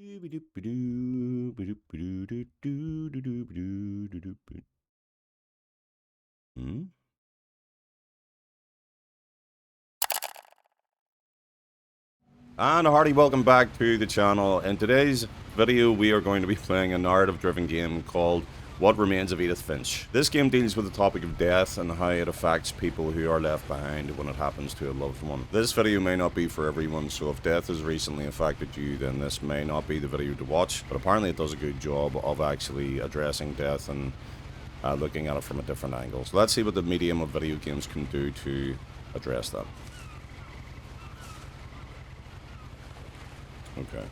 Hmm? And a hearty welcome back to the channel. In today's video, we are going to be playing a narrative-driven game called What Remains of Edith Finch. This game deals with the topic of death and how it affects people who are left behind when it happens to a loved one. This video may not be for everyone, so if death has recently affected you, then this may not be the video to watch. But apparently it does a good job of actually addressing death and looking at it from a different angle. So let's see what the medium of video games can do to address that. Okay.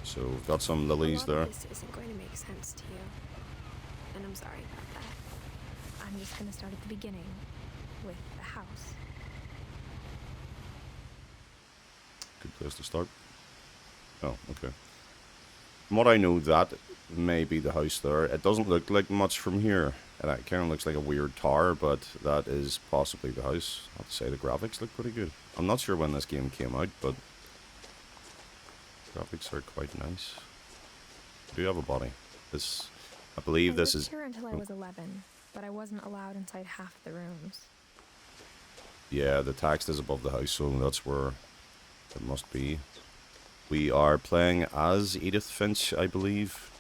So we've got some lilies there. This isn't going to make sense to you, and I'm sorry about that. I'm just going to start at the beginning with the house. Good place to start. Oh, okay. From what I know, that may be the house there. It doesn't look like much from here. It kind of looks like a weird tower, but that is possibly the house. I have to say the graphics look pretty good. I'm not sure when this game came out, but graphics are quite nice. Do you have a body? This, I believe this is... I lived here until I was 11, but I wasn't allowed inside half the rooms. Yeah, the text is above the house, so that's where it must be. We are playing as Edith Finch, I believe,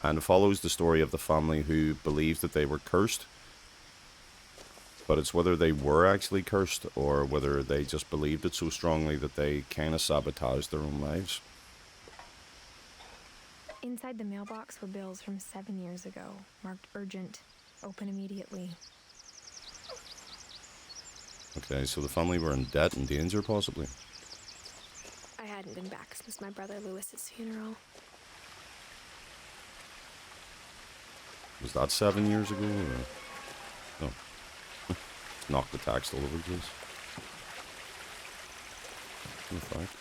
and it follows the story of the family who believed that they were cursed. But it's whether they were actually cursed or whether they just believed it so strongly that they kind of sabotaged their own lives. Inside the mailbox were bills from 7 years ago, marked urgent, open immediately. Okay, so the family were in debt and danger, possibly. I hadn't been back since my brother Lewis's funeral. Was that 7 years ago? Or... Oh. Knocked the text all over the place. In fact.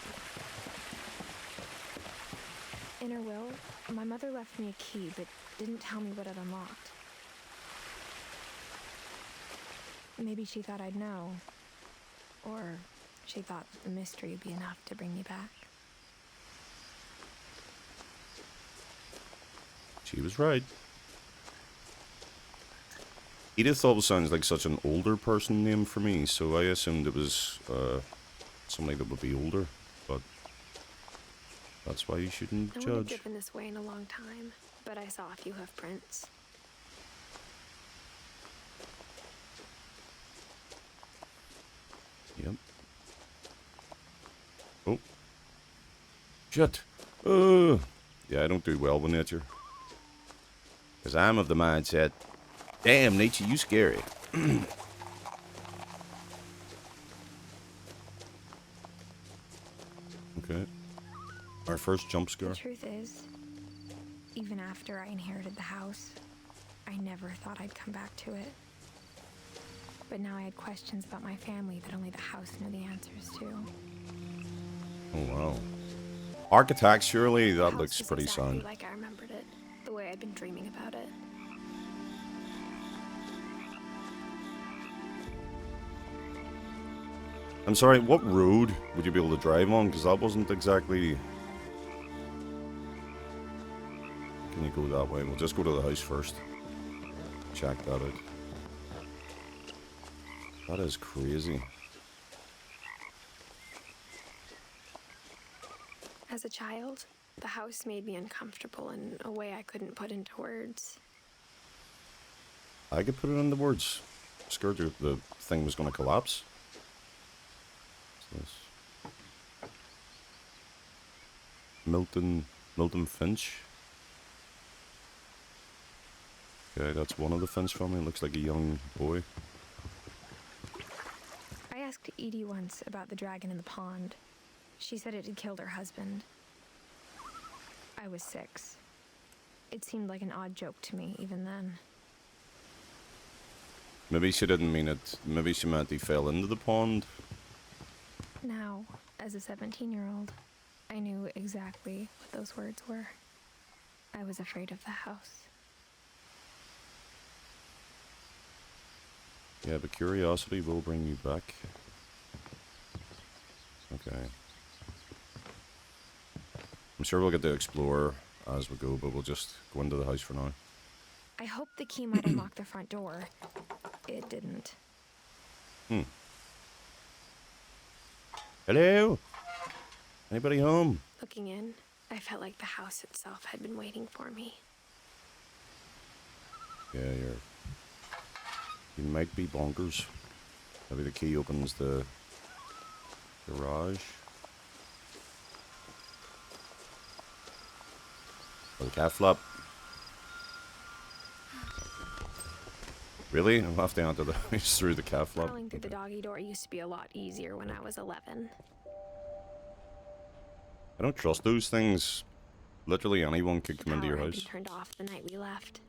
In her will, my mother left me a key, but didn't tell me what it unlocked. Maybe she thought I'd know. Or she thought the mystery would be enough to bring me back. She was right. Edith always sounds like such an older person name for me, so I assumed it was somebody that would be older, but that's why you shouldn't judge. I wouldn't have driven this way in a long time, but I saw a few hoof prints. Yep. Oh. Shit. Yeah, I don't do well with nature. Because I'm of the mindset, damn, nature, you scary. Okay. Our first jump scare. The truth is, even after I inherited the house, I never thought I'd come back to it. But now I had questions about my family that only the house knew the answers to. Oh, wow. Architecturally, that The looks house was pretty exactly sound. like I remembered it, the way I'd been dreaming about it. I'm sorry, what road would you be able to drive on? Because that wasn't exactly... Can you go that way? We'll just go to the house first. Check that out. That is crazy. As a child, the house made me uncomfortable in a way I couldn't put into words. I could put it into words. Scared the thing was going to collapse. What's this? Milton Finch. Okay, that's one of the Finch family. It looks like a young boy. I asked Edie once about the dragon in the pond. She said it had killed her husband. I was 6. It seemed like an odd joke to me even then. Maybe she didn't mean it. Maybe she meant he fell into the pond. Now, as a 17-year-old, I knew exactly what those words were. I was afraid of the house. Yeah, but curiosity will bring you back. Okay. sure we'll get to explore as we go, but we'll just go into the house for now. I hope the key might unlock the front door. It didn't. Hello? Anybody home? Looking in, I felt like the house itself had been waiting for me. Yeah, you might be bonkers. Maybe the key opens the garage. Oh, the cat flap. Really? I'll have to enter the house through the cat flap. Crawling through the doggy door used to be a lot easier when I was 11. I don't trust those things. Literally anyone could come into your Power had house. been turned off the night we left.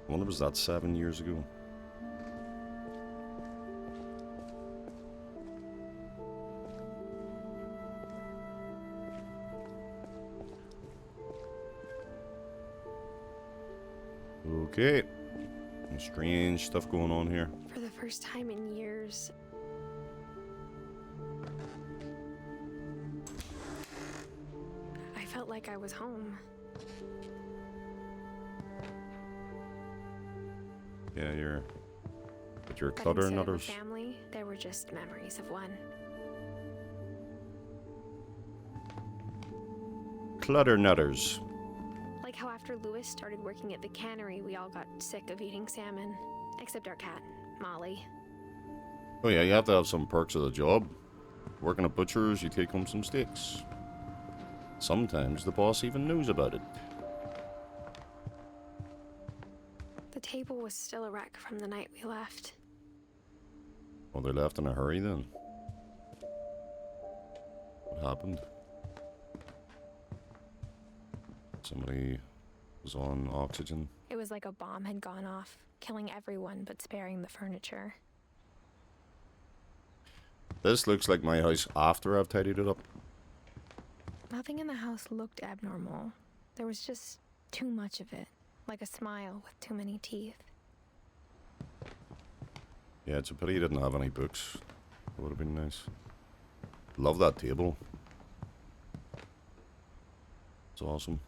I wonder, was that 7 years ago? Okay. Some strange stuff going on here. For the first time in years, I felt like I was home. Yeah, but you're a But clutter instead of a nutters. family, there were just memories of one. Clutter nutters. Like how after Lewis started working at the cannery, we all got sick of eating salmon. Except our cat, Molly. Oh yeah, you have to have some perks of the job. Working at butchers, you take home some steaks. Sometimes the boss even knows about it. The table was still a wreck from the night we left. Well, they left in a hurry then. What happened? Somebody was on oxygen. It was like a bomb had gone off, killing everyone but sparing the furniture. This looks like my house after I've tidied it up. Nothing in the house looked abnormal. There was just too much of it, like a smile with too many teeth. Yeah, it's a pity you didn't have any books. That would have been nice. Love that table. It's awesome.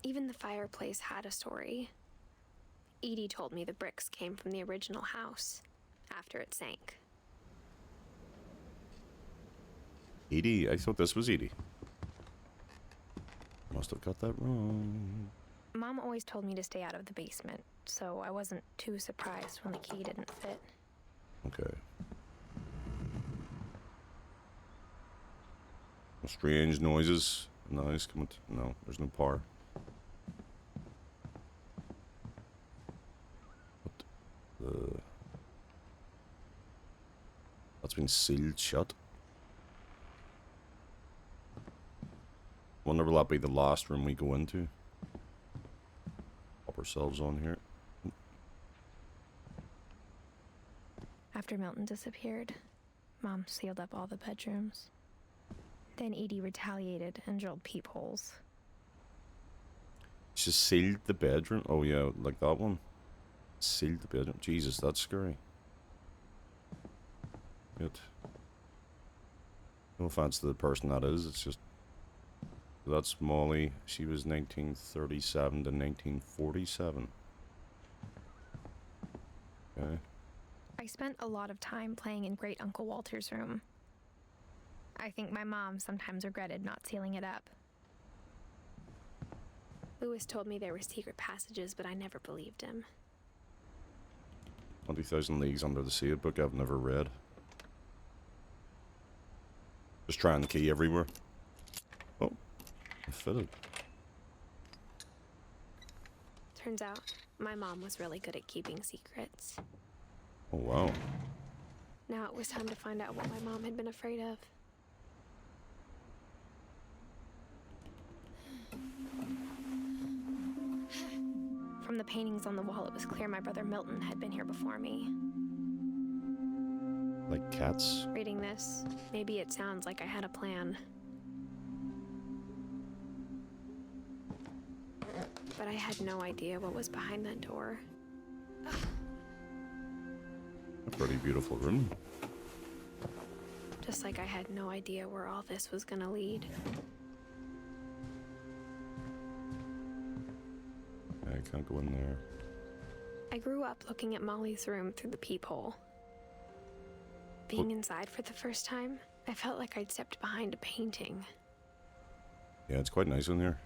Even the fireplace had a story. Edie told me the bricks came from the original house, after it sank. Edie? I thought this was Edie. Must have got that wrong. Mom always told me to stay out of the basement, so I wasn't too surprised when the key didn't fit. Okay. Strange noises. Nice. Come on. No, there's no power. What the... That's been sealed shut. Wonder will that be the last room we go into? Pop ourselves on here. After Milton disappeared, Mom sealed up all the bedrooms. Then Edie retaliated and drilled peepholes. She sealed the bedroom. Oh yeah, like that one. Sealed the bedroom. Jesus, that's scary. Good. No offense to the person that is. It's just that's Molly. She was 1937 to 1947. Okay. I spent a lot of time playing in Great Uncle Walter's room. I think my mom sometimes regretted not sealing it up. Lewis told me there were secret passages, but I never believed him. 20,000 Leagues Under the Sea, a book I've never read. Just trying the key everywhere. Oh, it fitted. Turns out, my mom was really good at keeping secrets. Oh wow. Now it was time to find out what my mom had been afraid of. From the paintings on the wall, it was clear my brother Milton had been here before me. Like cats? Reading this, maybe it sounds like I had a plan. But I had no idea what was behind that door. A pretty beautiful room. Just like I had no idea where all this was gonna lead. I can't go in there. I grew up looking at Molly's room through the peephole. Being inside for the first time, I felt like I'd stepped behind a painting. Yeah, it's quite nice in there.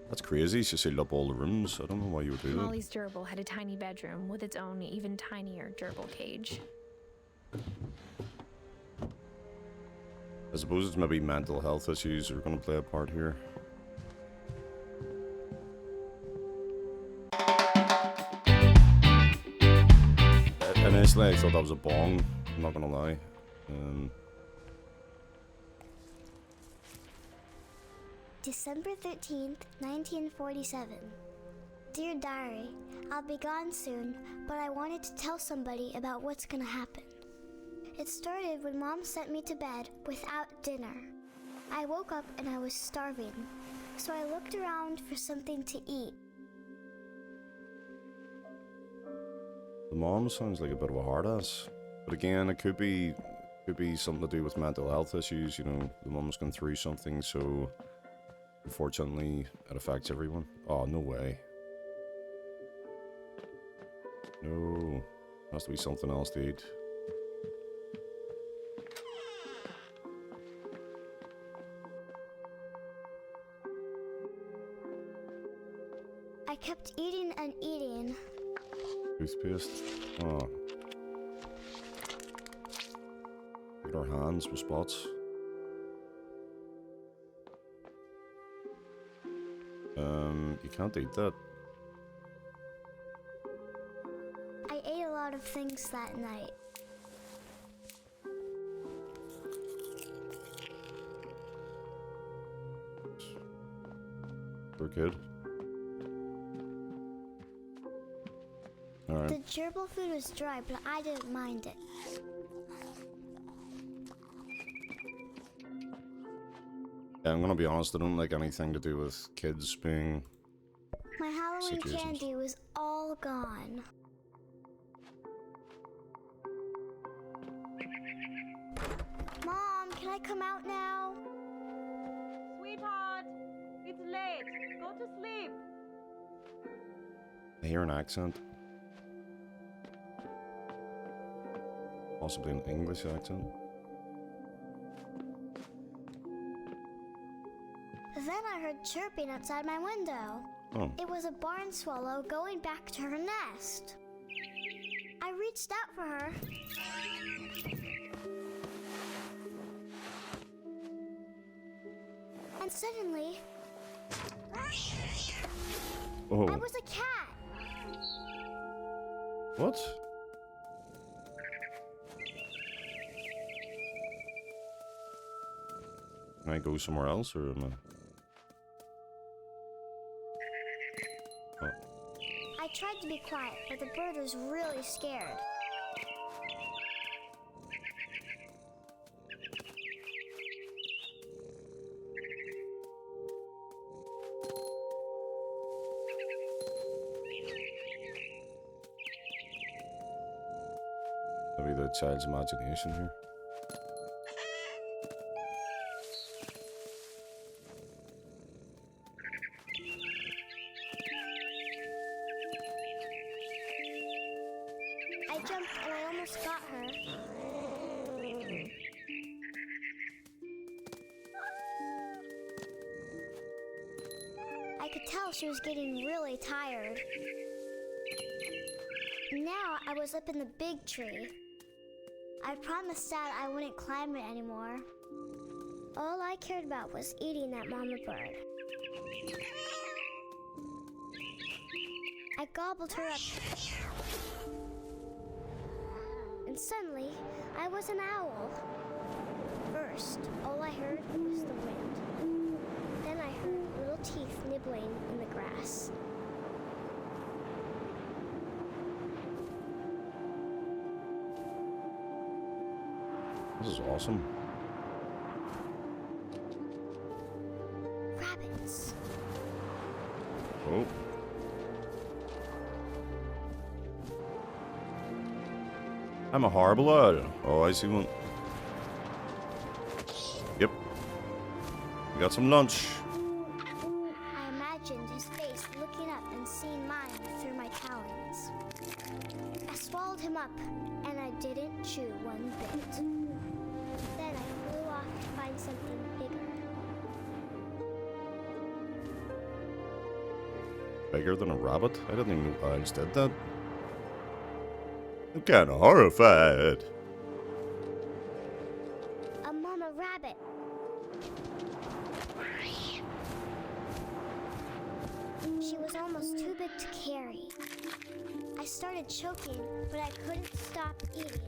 That's crazy. She sealed up all the rooms. I don't know why you would do that. Molly's gerbil had a tiny bedroom with its own even tinier gerbil cage. I suppose it's maybe mental health issues are going to play a part here. Initially, I thought that was a bong. I'm not going to lie. December 13th, 1947. Dear Diary, I'll be gone soon, but I wanted to tell somebody about what's gonna happen. It started when Mom sent me to bed without dinner. I woke up and I was starving, so I looked around for something to eat. The mom sounds like a bit of a hard ass. But again, it could be something to do with mental health issues. You know, the mom's gone through something, so unfortunately it affects everyone. Oh, no way. No. Has to be something else to eat. I kept eating and eating. Toothpaste. Oh. Look at our hands with spots. You can't eat that. I ate a lot of things that night. Poor kid. Alright. The gerbil food was dry, but I didn't mind it. Yeah, I'm gonna be honest, I don't like anything to do with kids being... My Halloween situations. candy was all gone. Mom, can I come out now? Sweetheart, it's late. Go to sleep. I hear an accent. Possibly an English accent. Then I heard chirping outside my window. Oh. It was a barn swallow going back to her nest. I reached out for her. And suddenly, Oh. I was a cat. What? Can I go somewhere else, or am I... Oh. I tried to be quiet, but the bird was really scared. Maybe the child's imagination here. I jumped and I almost got her. I could tell she was getting really tired. Now I was up in the big tree. I promised Dad I wouldn't climb it anymore. All I cared about was eating that mama bird. I gobbled her up. And suddenly, I was an owl. First, all I heard was the wind. Then I heard little teeth nibbling in the grass. This is awesome. Rabbits. Oh. I'm a horrible owl. Oh, I see one. Yep. We got some lunch. I imagined his face Bigger than a rabbit? I didn't even know owls did that. I'm kinda horrified. A mama rabbit. She was almost too big to carry. I started choking, but I couldn't stop eating.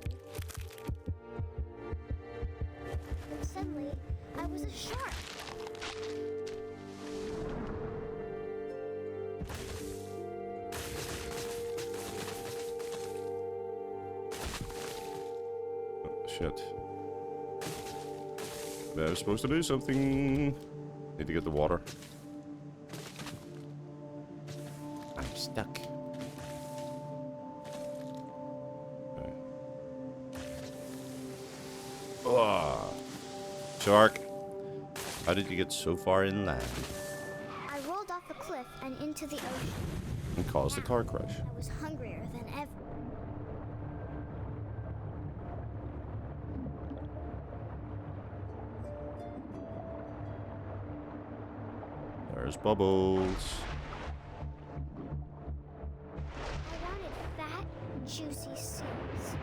And suddenly, I was a shark. Oh, shit. They're supposed to do something. Need to get the water. I'm stuck. Okay. Oh. Shark. How did you get so far inland? I rolled off a cliff and into the ocean. And caused a car crash. I was hungrier than ever. There's Bubbles. I wanted fat, juicy seeds.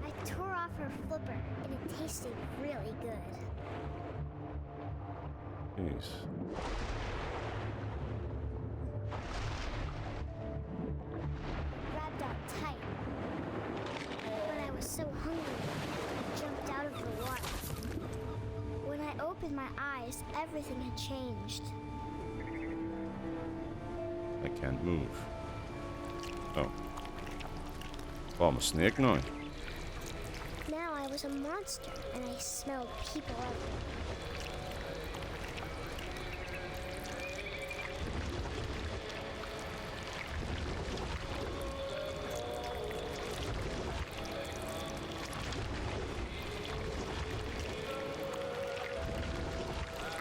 I tore off her flipper, and it tasted really good. Jeez. Grabbed out tight. But I was so hungry, I jumped out of the water. When I opened my eyes, everything had changed. I can't move. Oh. Oh, I'm a snake now. Now I was a monster, and I smelled people everywhere.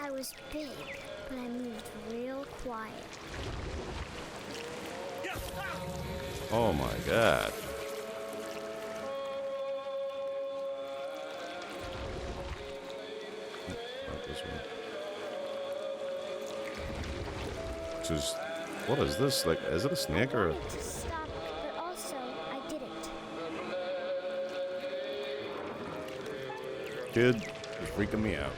I was big, but I moved real quiet. Oh my god. Not this one. This is... What is this? Like, is it a snake I or... wanted to stop, but also I didn't. Kid, you're freaking me out.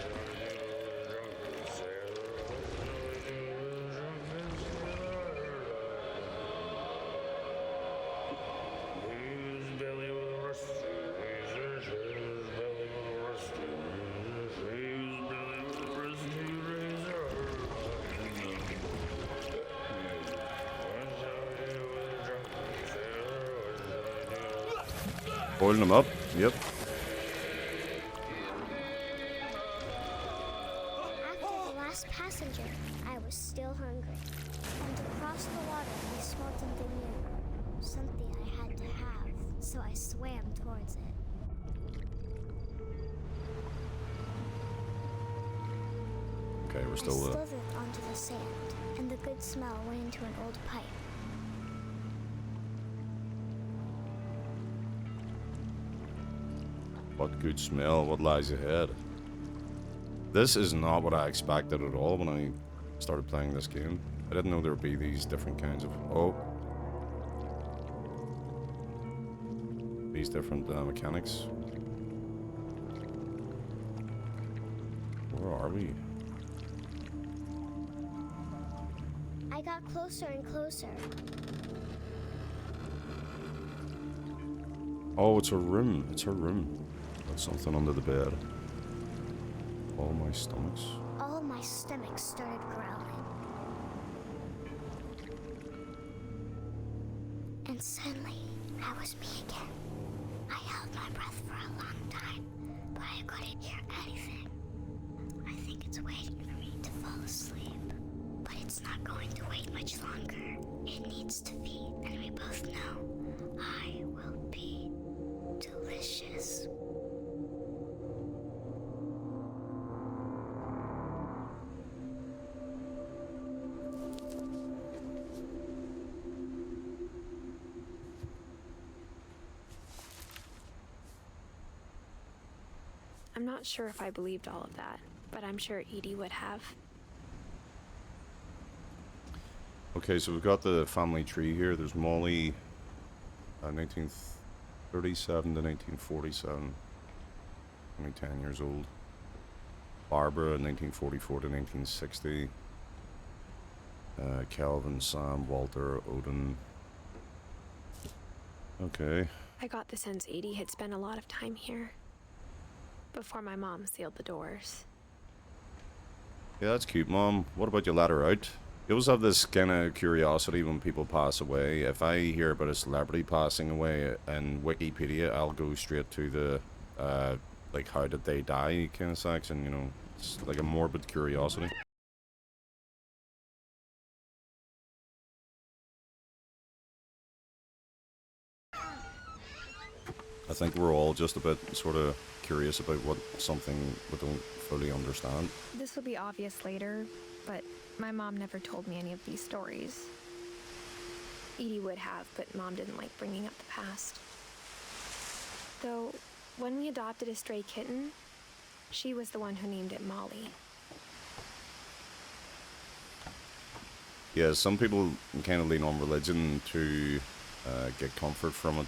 Holding them up? Yep. After the last passenger, I was still hungry. And across the water, I smelled something new. Something I had to have, so I swam towards it. Okay, we're I still slithered onto the sand, and the good smell went into an old pipe. What good smell, what lies ahead. This is not what I expected at all when I started playing this game. I didn't know there would be these different kinds of... Oh. These different mechanics. Where are we? I got closer and closer. Oh, it's a room. It's a room. That's something under the bed. All my stomachs. All my stomach started growling. And suddenly, I was me again. I held my breath for a long time, but I couldn't hear anything. I think it's waiting for me to fall asleep. But it's not going to wait much longer. It needs to feed, and we both know I will be delicious. I'm not sure if I believed all of that. but I'm sure Edie would have. Okay, so we've got the family tree here. There's Molly, 1937 to 1947, only 10 years old. Barbara, 1944 to 1960. Calvin, Sam, Walter, Odin. Okay. I got the sense Edie had spent a lot of time here before my mom sealed the doors. Yeah, that's cute, Mom. What about you let her out? You always have this kind of curiosity when people pass away. If I hear about a celebrity passing away in Wikipedia, I'll go straight to the, like, how did they die kind of section, you know. It's like a morbid curiosity. I think we're all just a bit sort of curious about what something we don't fully understand. This will be obvious later, but my mom never told me any of these stories. Edie would have, but Mom didn't like bringing up the past. Though, when we adopted a stray kitten, she was the one who named it Molly. Yeah, some people kind of lean on religion to get comfort from it.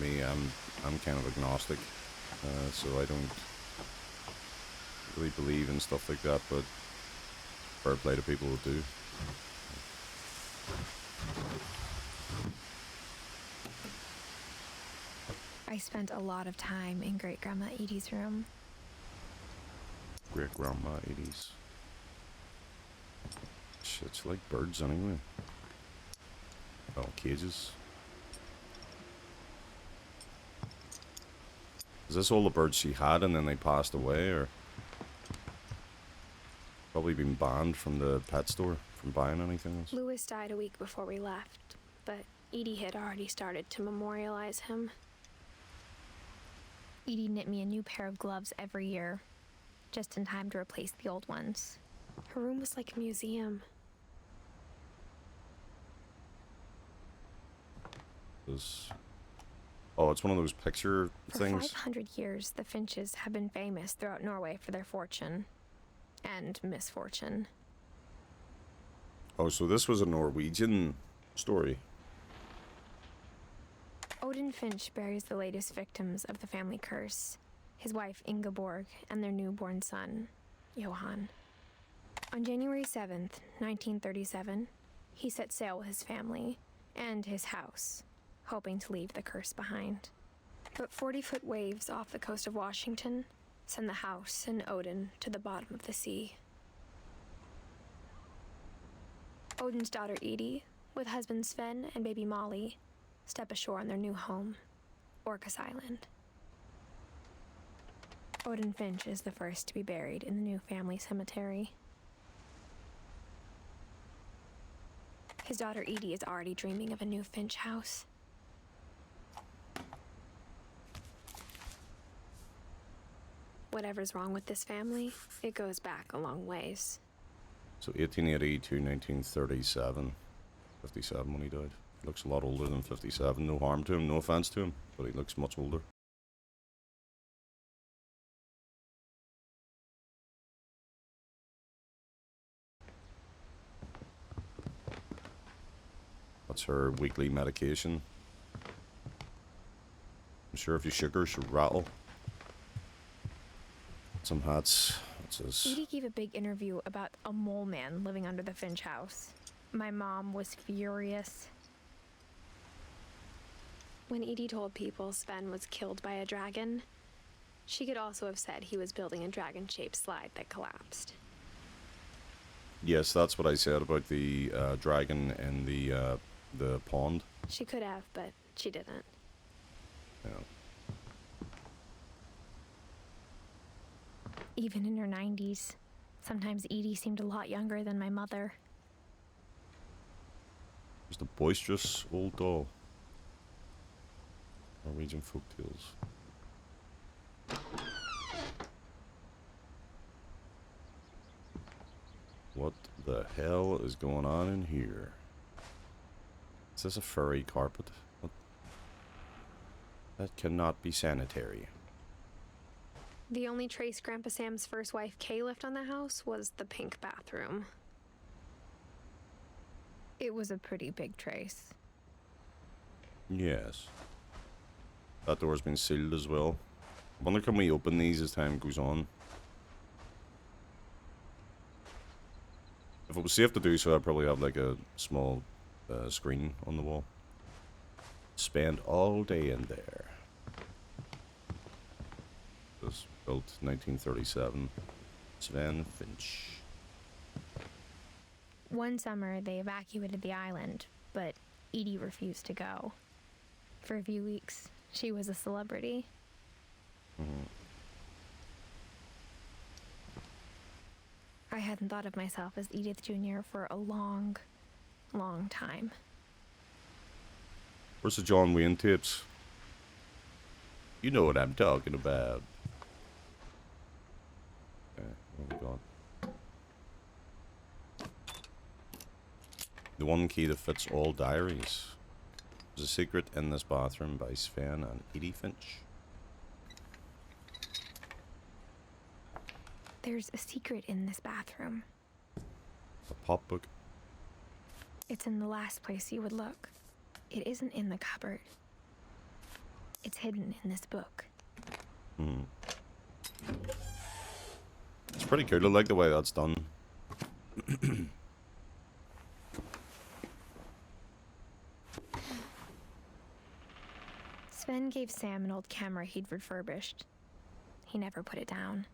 Me, I'm kind of agnostic, so I don't really believe in stuff like that, but fair play to people who do. I spent a lot of time in Great-Grandma Edie's room. Great-Grandma Edie's. Shit's like birds anyway. Oh, cages. Is this all the birds she had and then they passed away, or probably been banned from the pet store from buying anything else? Louis died a week before we left, but Edie had already started to memorialize him. Edie knit me a new pair of gloves every year, just in time to replace the old ones. Her room was like a museum. Oh, it's one of those picture things. For 500 years, the Finches have been famous throughout Norway for their fortune and misfortune. Oh, so this was a Norwegian story. Odin Finch buries the latest victims of the family curse, his wife Ingeborg and their newborn son, Johan. On January 7th, 1937, he set sail with his family and his house, hoping to leave the curse behind. But 40-foot waves off the coast of Washington send the house and Odin to the bottom of the sea. Odin's daughter Edie, with husband Sven and baby Molly, step ashore on their new home, Orcas Island. Odin Finch is the first to be buried in the new family cemetery. His daughter Edie is already dreaming of a new Finch house. Whatever's wrong with this family, it goes back a long ways. So 1880 to 1937. 57 when he died. He looks a lot older than 57. No harm to him, no offense to him, but he looks much older. That's her weekly medication. I'm sure if you shook her, she'd rattle. Some hats. What's this? Edie gave a big interview about a mole man living under the Finch house. My mom was furious. When Edie told people Sven was killed by a dragon, she could also have said he was building a dragon-shaped slide that collapsed. Yes, that's what I said about the dragon in the pond. She could have, but she didn't. Yeah. Even in her 90s, sometimes Edie seemed a lot younger than my mother. Just a boisterous old doll. Norwegian folktales. What the hell is going on in here? Is this a furry carpet? What? That cannot be sanitary. The only trace Grandpa Sam's first wife, Kay, left on the house was the pink bathroom. It was a pretty big trace. Yes. That door's been sealed as well. I wonder can we open these as time goes on? If it was safe to do so, I'd probably have like a small screen on the wall. Spend all day in there. It was built 1937. Sven Finch. One summer, they evacuated the island, but Edie refused to go. For a few weeks, she was a celebrity. I hadn't thought of myself as Edith Jr. for a long, long time. Where's the John Wayne tapes? You know what I'm talking about. Okay, what have we got? The one key that fits all diaries. There's a secret in this bathroom by Sven and Edie Finch. There's a secret in this bathroom. A pop book. It's in the last place you would look. It isn't in the cupboard. It's hidden in this book. It's pretty cool. I like the way that's done. Sven gave Sam an old camera he'd refurbished. He never put it down.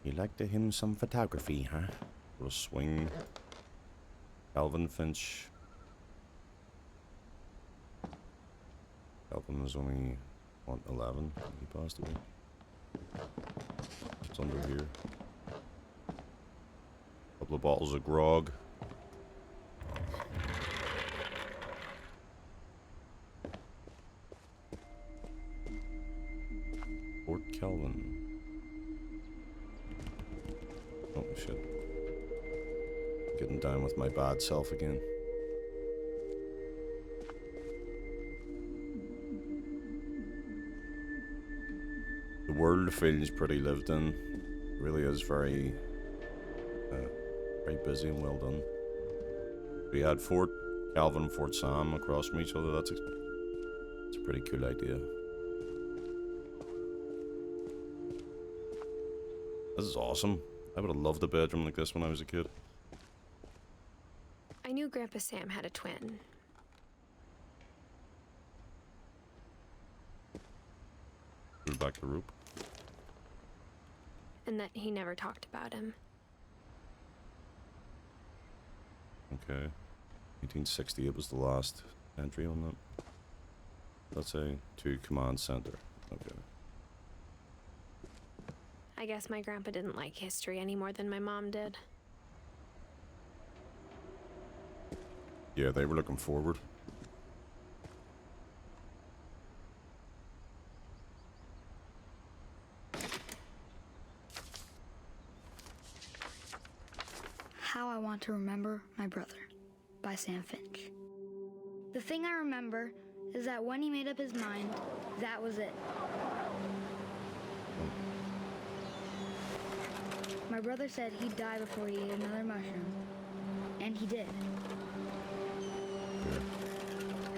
You like to him some photography, huh? Little swing. Calvin Finch. Calvin was only, what, 11? He passed away. It's under here. Couple of bottles of grog. Fort Calvin. Oh shit. Getting down with my bad self again. The world feels pretty lived in. It really is very busy and well done. We had Fort Calvin and Fort Sam across from each other. That's a pretty cool idea. This is awesome. I would have loved a bedroom like this when I was a kid. I knew Grandpa Sam had a twin. Go back to rope. And that he never talked about him. Okay. 1868 was the last entry on that. Let's say to command center. Okay. I guess my grandpa didn't like history any more than my mom did. Yeah, they were looking forward. How I Want to Remember My Brother by Sam Finch. The thing I remember is that when he made up his mind, that was it. My brother said he'd die before he ate another mushroom, and he did.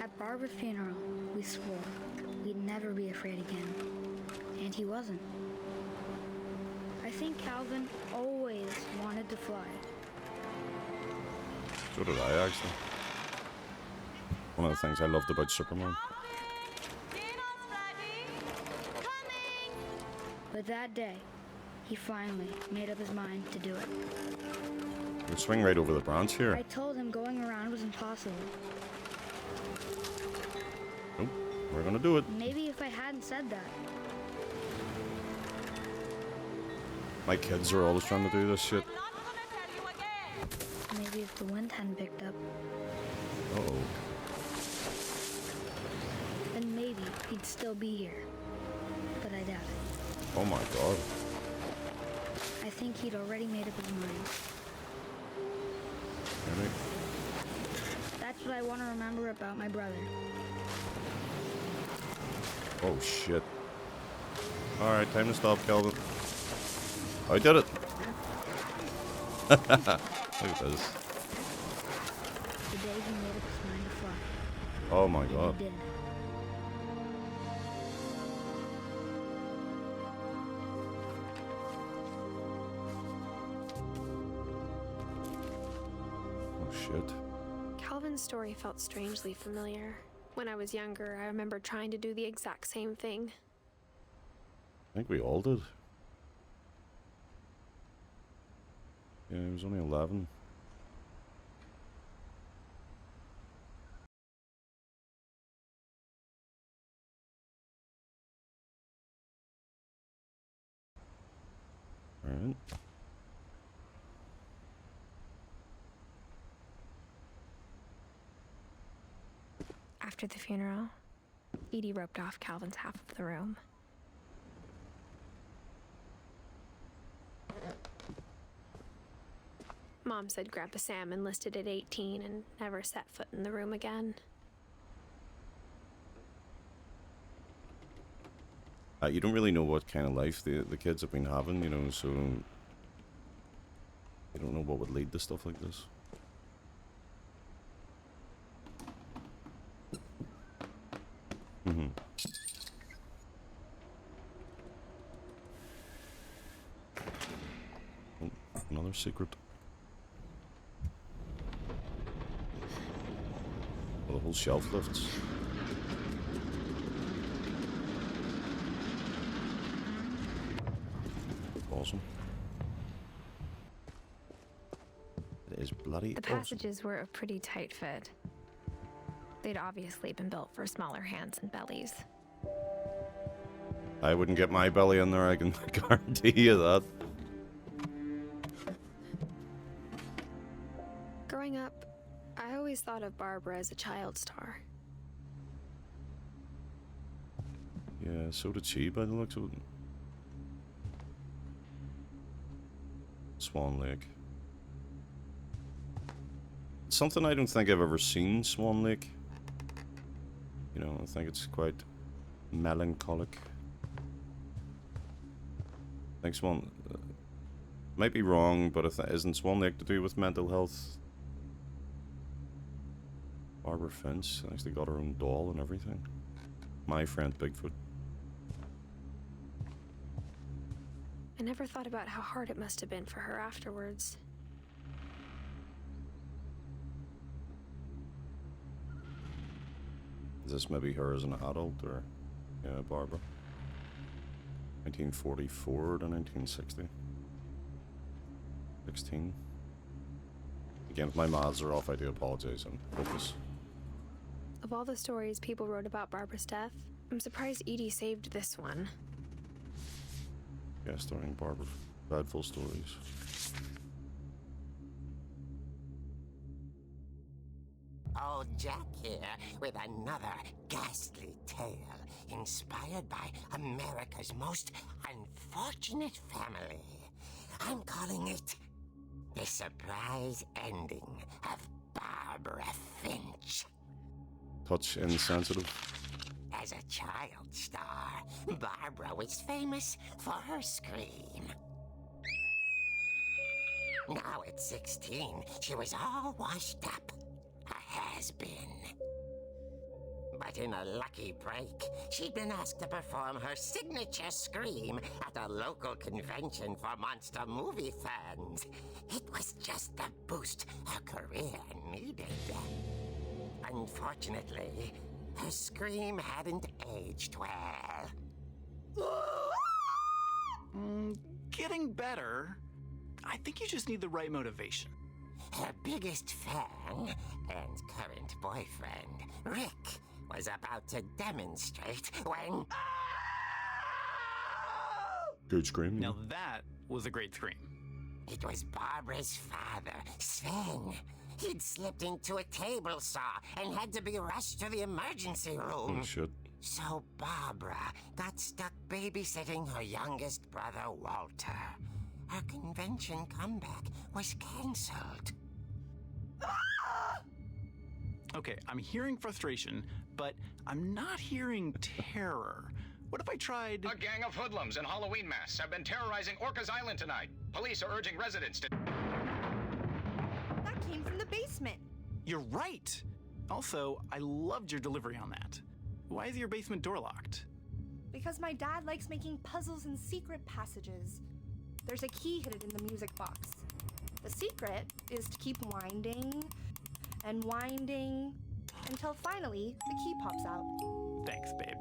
At Barbara's funeral, we swore we'd never be afraid again, and he wasn't. I think Calvin always wanted to fly. So did I, actually. One of the things I loved about Superman. But that day, he finally made up his mind to do it. We'll swing right over the branch here. I told him going around was impossible. Nope, we're gonna do it. Maybe if I hadn't said that. My kids are always trying to do this shit. Maybe if the wind hadn't picked up, Uh-oh. then maybe he'd still be here. But I doubt it. Oh my god. I think he'd already made up his mind. Really? That's what I want to remember about my brother. Oh shit. Alright, time to stop, Calvin. I did it! Look at this. The day he made up his mind to fly. Oh my And god. he did. Oh shit. Calvin's story felt strangely familiar. When I was younger, I remember trying to do the exact same thing. I think we all did. Yeah, he was only 11. Alright. After the funeral, Edie roped off Calvin's half of the room. Mom said Grandpa Sam enlisted at 18 and never set foot in the room again. You don't really know what kind of life the kids have been having, you know, so you don't know what would lead to stuff like this. Mm-hmm. Oh, another secret. Well, the whole shelf lifts. Awesome. It is bloody The awesome. passages were a pretty tight fit. They'd obviously been built for smaller hands and bellies. I wouldn't get my belly in there, I can guarantee you that. Growing up, I always thought of Barbara as a child star. Yeah, so did she by the looks of it. Swan Lake. Something I don't think I've ever seen, Swan Lake. You know, I think it's quite melancholic. I think Swan... might be wrong, but isn't Swan Lake to do with mental health? Barbara Finch actually got her own doll and everything. My friend Bigfoot. I never thought about how hard it must have been for her afterwards. Is this maybe her as an adult, or... yeah, Barbara. 1944 to 1960. 16. Again, if my maths are off, I do apologize and focus. Of all the stories people wrote about Barbara's death, I'm surprised Edie saved this one. Yeah, starring Barbara. Dreadful stories. Old Jack here with another ghastly tale inspired by America's most unfortunate family. I'm calling it The Surprise Ending of Barbara Finch. Touch insensitive. As a child star, Barbara was famous for her scream. Now at 16, she was all washed up. A has-been. But in a lucky break, she'd been asked to perform her signature scream at a local convention for monster movie fans. It was just the boost her career needed. Unfortunately, her scream hadn't aged well. Getting better. I think you just need the right motivation. Her biggest fan and current boyfriend, Rick, was about to demonstrate when... Good scream. Now that was a great scream. It was Barbara's father, Sven. He'd slipped into a table saw and had to be rushed to the emergency room. Oh shit. So Barbara got stuck babysitting her youngest brother, Walter. Her convention comeback was cancelled. Okay, I'm hearing frustration, but I'm not hearing terror. What if I tried... A gang of hoodlums in Halloween masks have been terrorizing Orcas Island tonight. Police are urging residents to... That came from the basement. You're right! Also, I loved your delivery on that. Why is your basement door locked? Because my dad likes making puzzles and secret passages. There's a key hidden in the music box. The secret is to keep winding and winding until finally the key pops out. Thanks, babe.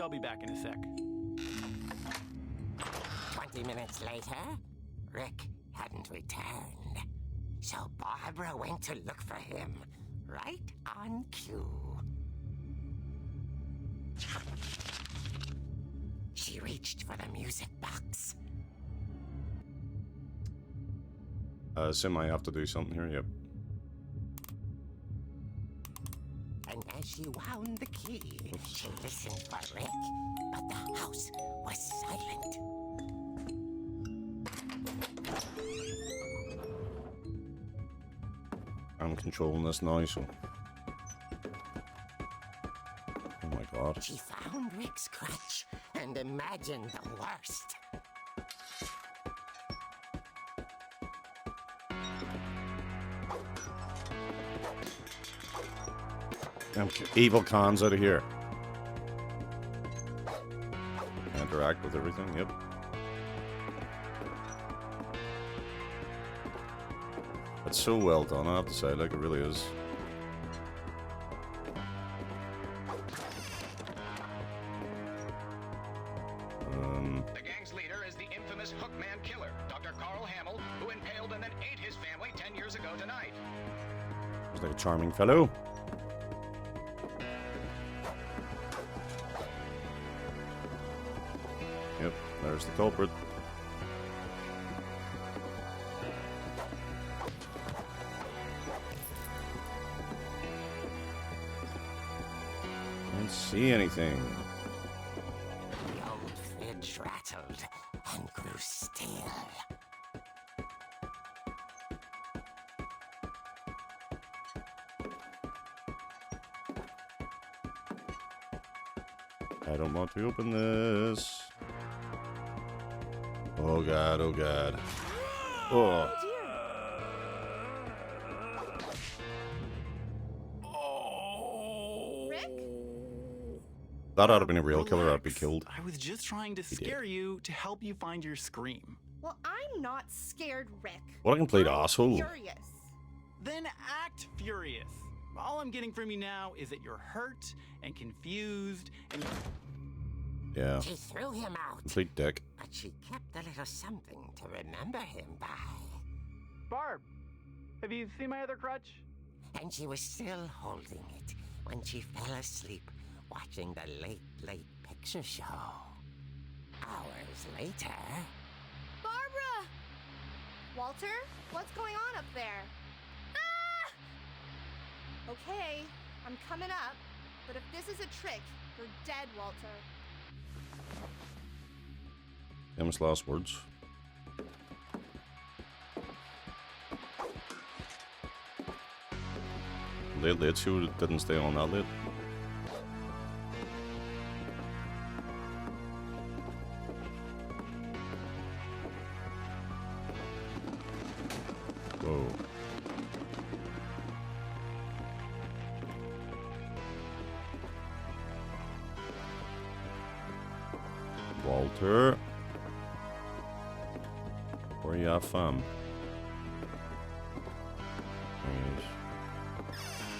I'll be back in a sec. 20 minutes later, Rick hadn't returned. So Barbara went to look for him, right on cue. She reached for the music box. Sim, I have to do something here, yep. And as she wound the key, she listened for Rick, but the house was silent. I'm controlling this now, so... Oh my god. She found Rick's crutch and imagined the worst. Evil cons out of here. Interact with everything, yep. It's so well done, I have to say, like, it really is. The gang's leader is the infamous Hookman killer, Dr. Carl Hamill, who impaled and then ate his family 10 years ago tonight. He's like a charming fellow. Yep, there's the culprit. Can't see anything. The old fridge rattled and grew still. I don't want to open this. Oh god, oh god. Oh. Rick? That ought to have been a real killer, I'd be Relax. killed. I was just trying to scare you to help you find your scream. Well, I'm not scared, Rick. What a complete I'm asshole. Furious. Then act furious. All I'm getting from you now is that you're hurt and confused and... Yeah, She threw him out, complete dick. but she kept a little something to remember him by. Barb, have you seen my other crutch? And she was still holding it when she fell asleep watching the late picture show. Hours later... Barbara! Walter, what's going on up there? Ah! Okay, I'm coming up, but if this is a trick, you're dead, Walter. Famous last words. Late, see who didn't stay on that late. Whoa. Walter. Where you at from? There he is.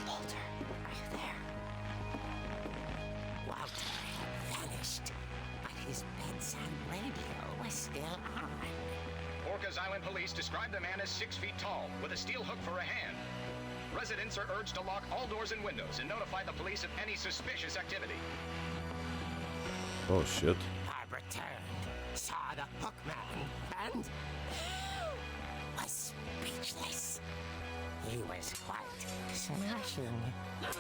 Walter, are you there? Walter had vanished, but his bedside radio was still on. Orcas Island police describe the man as 6 feet tall, with a steel hook for a hand. Residents are urged to lock all doors and windows and notify the police of any suspicious activity. Oh shit. Barbara turned, saw the hook man, and was speechless. He was quite smashing. It's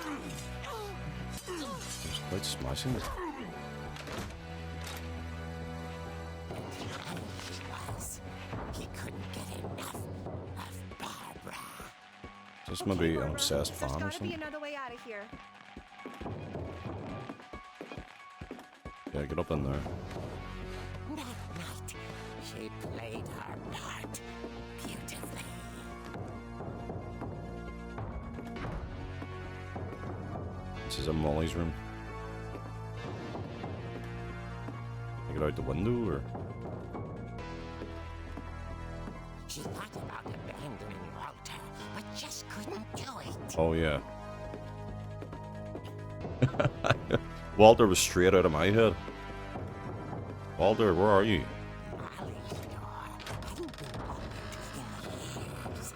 quite smashing. He couldn't get enough of Barbara. Just maybe an Barbara, obsessed there's fan or gotta be something. another way out of here. Yeah, get up in there. That night, she played her part beautifully. This is in Molly's room. Take it out the window, or? She thought about abandoning Walter, but just couldn't do it. Oh, yeah. Walter was straight out of my head. Walter, where are you? Molly's door hadn't been opened in years.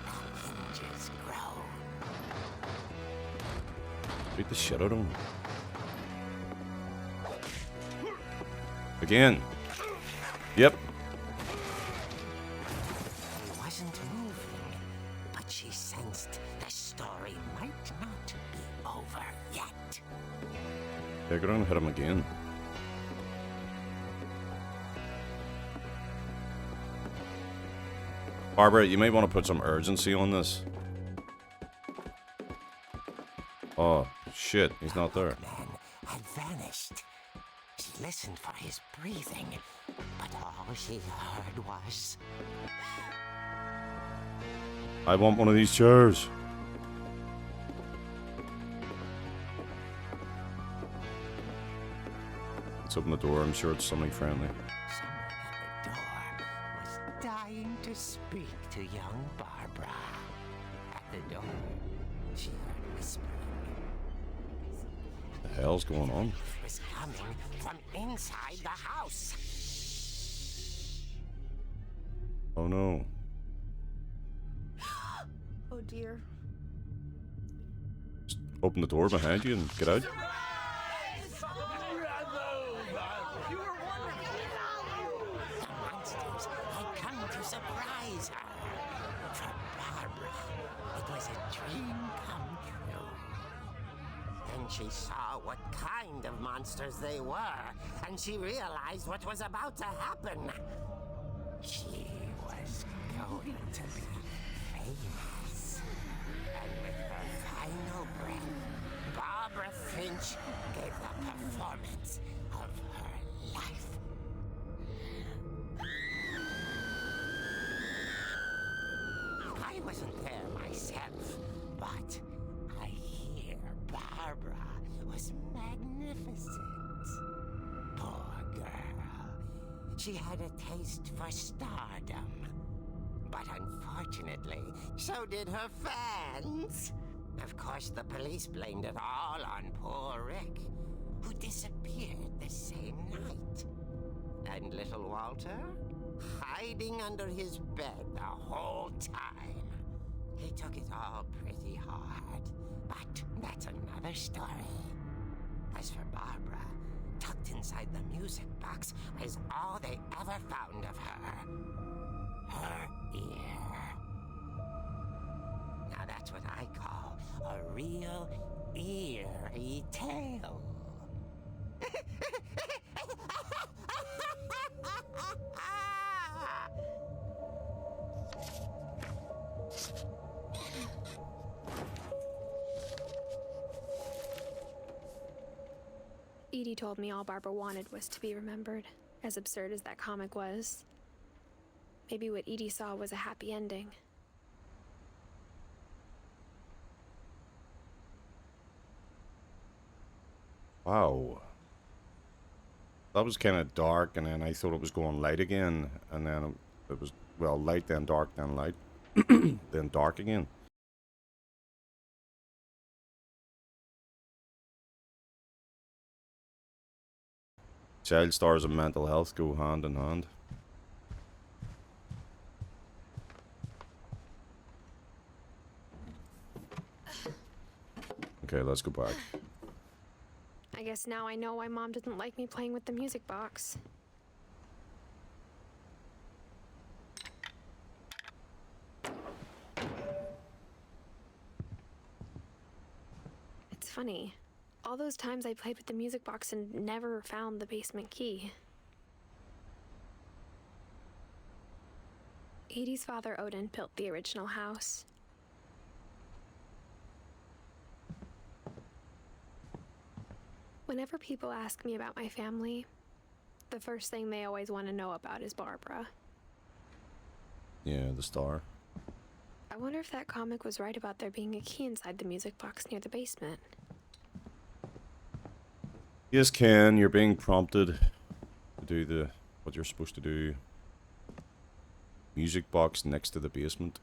The hinges groan. Beat the shit out of him. Again. Yep. He wasn't moving, but she sensed the story might not be over yet. Yeah, go down and hit him again. Barbara, you may want to put some urgency on this. Oh, shit, he's not there. Man had vanished. She listened for his breathing, but all she heard was... I want one of these chairs. Let's open the door. I'm sure it's something friendly. Someone at the door was dying to speak to young Barbara. At the door, she heard whispering. What the hell's going on? It was coming from inside the house. Oh no. Oh dear. Just open the door behind you and get out. The monsters had come to surprise her. For Barbara, it was a dream come true. Then she saw what kind of monsters they were, and she realized what was about to happen. She was going to be famous. And with her final breath, Barbara Finch gave the performance of her life. I wasn't there myself, but I hear Barbara was magnificent. Poor girl. She had a taste for stardom. But unfortunately, so did her fans. Of course, the police blamed it all on poor Rick, who disappeared the same night. And little Walter? Hiding under his bed the whole time. He took it all pretty hard, but that's another story. As for Barbara, tucked inside the music box was all they ever found of her. Her ear. Now that's what I call a real eerie tale. Edie told me all Barbara wanted was to be remembered, as absurd as that comic was. Maybe what Edie saw was a happy ending. Wow. That was kind of dark, and then I thought it was going light again, and then it was, well, light, then dark, then light, then dark again. Child stars and mental health go hand in hand. Okay, let's go back. I guess now I know why Mom didn't like me playing with the music box. It's funny. All those times I played with the music box and never found the basement key. Edie's father, Odin, built the original house. Whenever people ask me about my family, the first thing they always want to know about is Barbara. Yeah, the star. I wonder if that comic was right about there being a key inside the music box near the basement. Yes, Ken, you're being prompted to do what you're supposed to do. Music box next to the basement.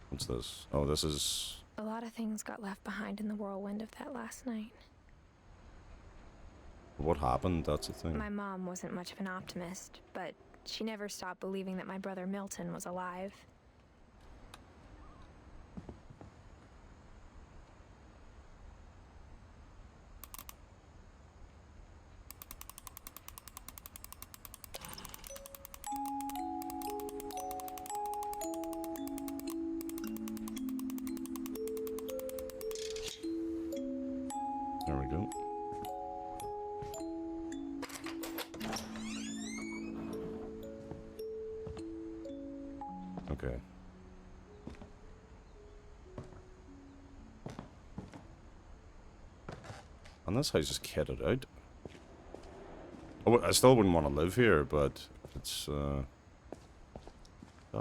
What's this? Oh, this is... A lot of things got left behind in the whirlwind of that last night. What happened? That's the thing. My mom wasn't much of an optimist, but she never stopped believing that my brother Milton was alive. There we go. Okay. And this house is kitted out. I still wouldn't want to live here, but it's got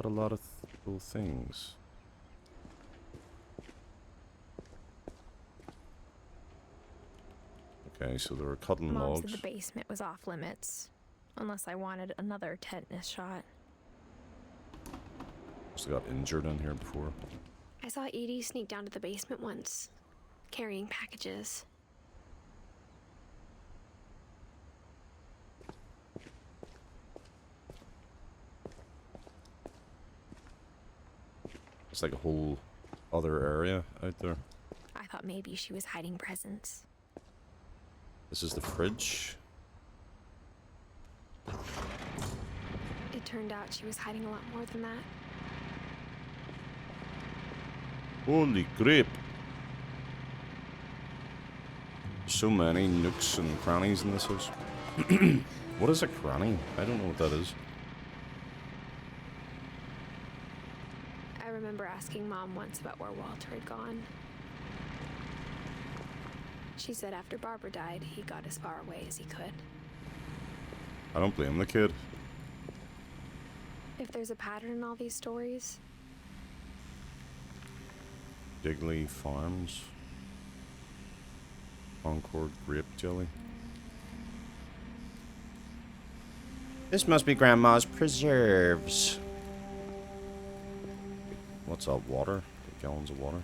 a lot of cool things. Okay, so they were cutting Mom logs. said the basement was off limits, unless I wanted another tetanus shot. Must have got injured in here before. I saw Edie sneak down to the basement once, carrying packages. It's like a whole other area out there. I thought maybe she was hiding presents. This is the fridge. It turned out she was hiding a lot more than that. Holy grape. So many nooks and crannies in this house. What is a cranny? I don't know what that is. I remember asking Mom once about where Walter had gone. She said after Barbara died, he got as far away as he could. I don't blame the kid. If there's a pattern in all these stories, Digley Farms. Concord grape jelly. This must be Grandma's preserves. What's up, water? 8 gallons of water.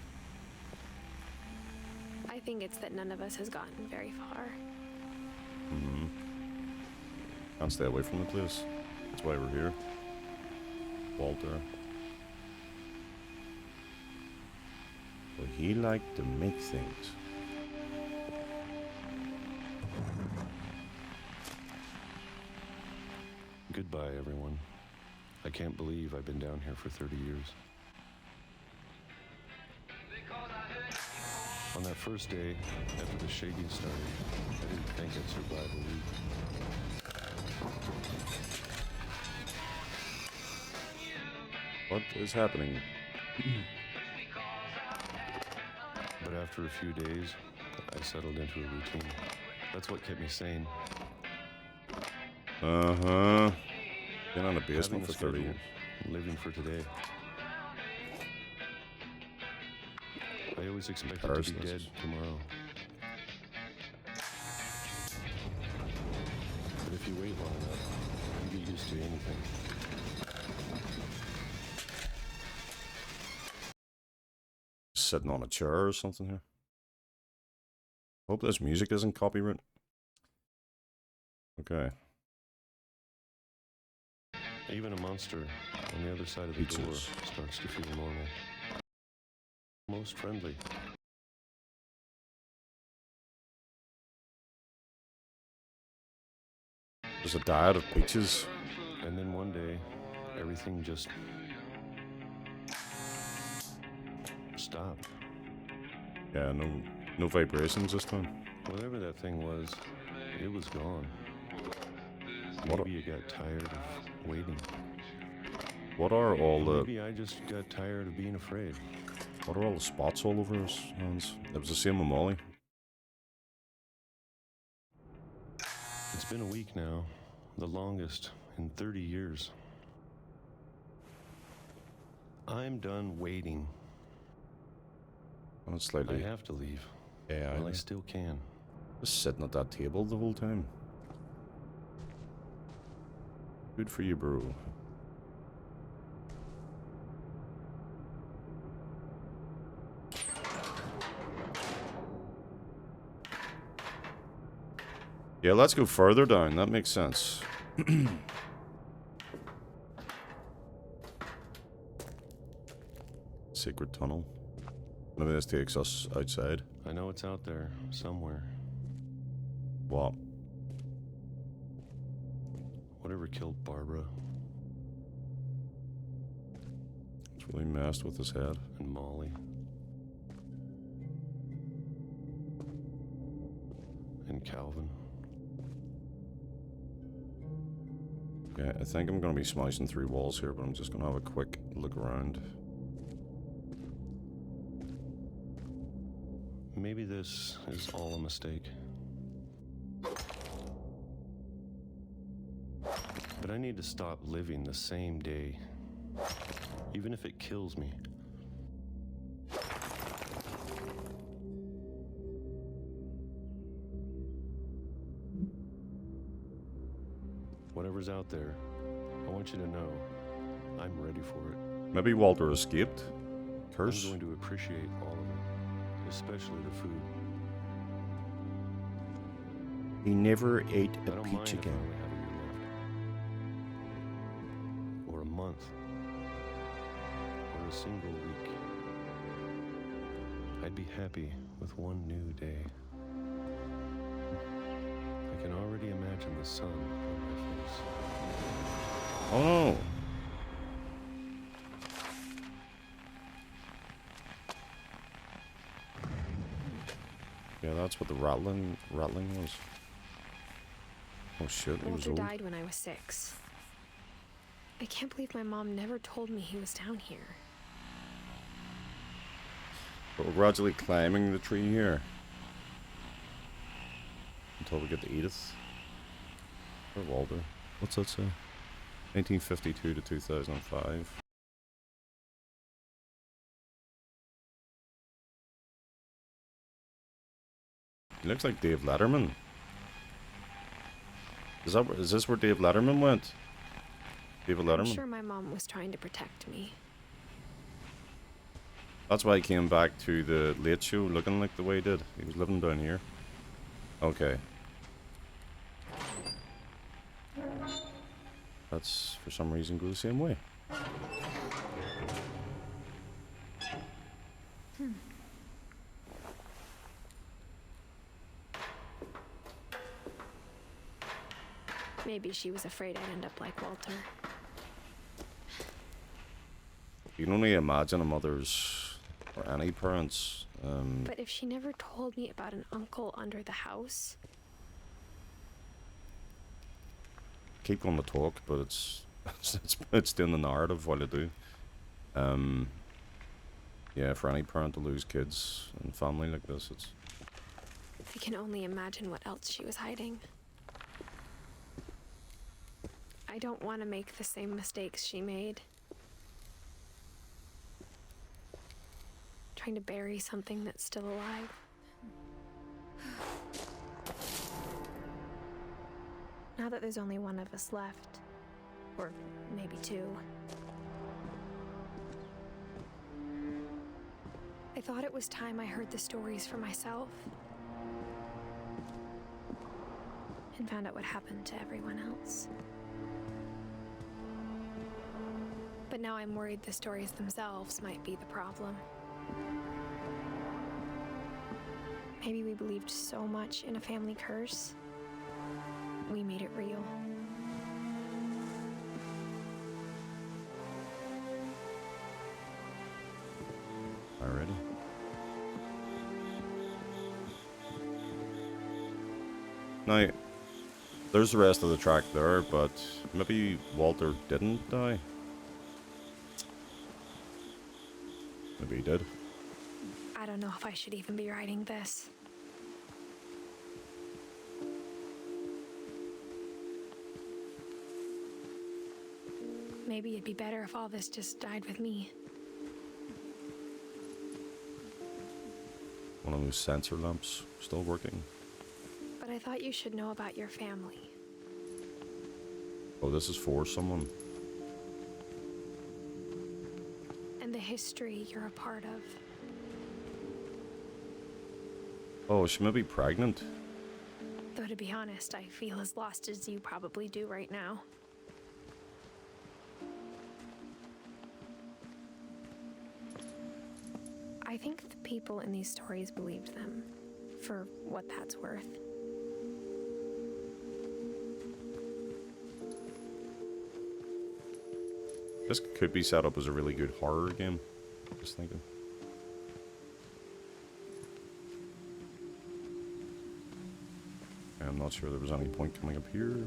I think it's that none of us has gotten very far. Mm-hmm. Can't stay away from the place. That's why we're here. Walter. Well, he liked to make things. Goodbye, everyone. I can't believe I've been down here for 30 years. On that first day, after the shaking started, I didn't think I'd survive a week. What is happening? But after a few days, I settled into a routine. That's what kept me sane. Uh-huh. Been on a Having basement a for 30 years. schedule, living for today. I always expected to be dead tomorrow. But if you wait long enough, you get used to anything. Sitting on a chair or something here. Hope this music isn't copyright. Okay. Even a monster on the other side of the door starts to feel normal. Most friendly. There's a diet of peaches. And then one day, everything just stopped. Yeah, no vibrations this time. Whatever that thing was, it was gone. Maybe you got tired of waiting. What are all the... Maybe I just got tired of being afraid. What are all the spots all over his hands? It was the same with Molly. been a week now, the longest in 30 years. I'm done waiting. Oh, slightly. I have to leave. Yeah, well, I still can. Just sitting at that table the whole time. Good for you, bro. Yeah, let's go further down. That makes sense. Secret tunnel. Maybe this takes us outside. I know it's out there, somewhere. What? Whatever killed Barbara. It's really messed with his head. And Molly. And Calvin. Yeah, I think I'm going to be smashing through walls here, but I'm just going to have a quick look around. Maybe this is all a mistake. But I need to stop living the same day, even if it kills me. Whatever's out there, I want you to know I'm ready for it. Maybe Walter escaped? Curse? I'm going to appreciate all of it, especially the food. He never ate I a don't mind peach if I again. only have a year left. Or a month. Or a single week. I'd be happy with one new day. I can already imagine the sun on my face. Oh no! Yeah, that's what the rattling was. Oh shit, he was Walter old. died when I was 6. I can't believe my mom never told me he was down here. But we're gradually climbing the tree here. Until we get to Edith. Or Walter. What's that say? 1952 to 2005. He looks like Dave Letterman. Is this where Dave Letterman went? David Letterman? I'm sure my mom was trying to protect me. That's why he came back to the Late Show looking like the way he did. He was living down here. Okay. That's, for some reason, go the same way. Maybe she was afraid I'd end up like Walter. You can only imagine a mother's, or any parents, But if she never told me about an uncle under the house... keep on the talk, but it's doing the narrative while I do. Yeah, for any parent to lose kids and family like this, it's... I can only imagine what else she was hiding. I don't want to make the same mistakes she made. Trying to bury something that's still alive. Now that there's only one of us left, or maybe 2, I thought it was time I heard the stories for myself and found out what happened to everyone else. But now I'm worried the stories themselves might be the problem. Maybe we believed so much in a family curse, we made it real. Already. Now, there's the rest of the track there, but maybe Walter didn't die. Maybe he did. I don't know if I should even be writing this. maybe it'd be better if all this just died with me. One of those sensor lamps still working. But I thought you should know about your family. Oh, this is for someone. And the history you're a part of. Oh, she may be pregnant. Though to be honest, I feel as lost as you probably do right now. I think the people in these stories believed them, for what that's worth. This could be set up as a really good horror game. Just thinking. I'm not sure there was any point coming up here.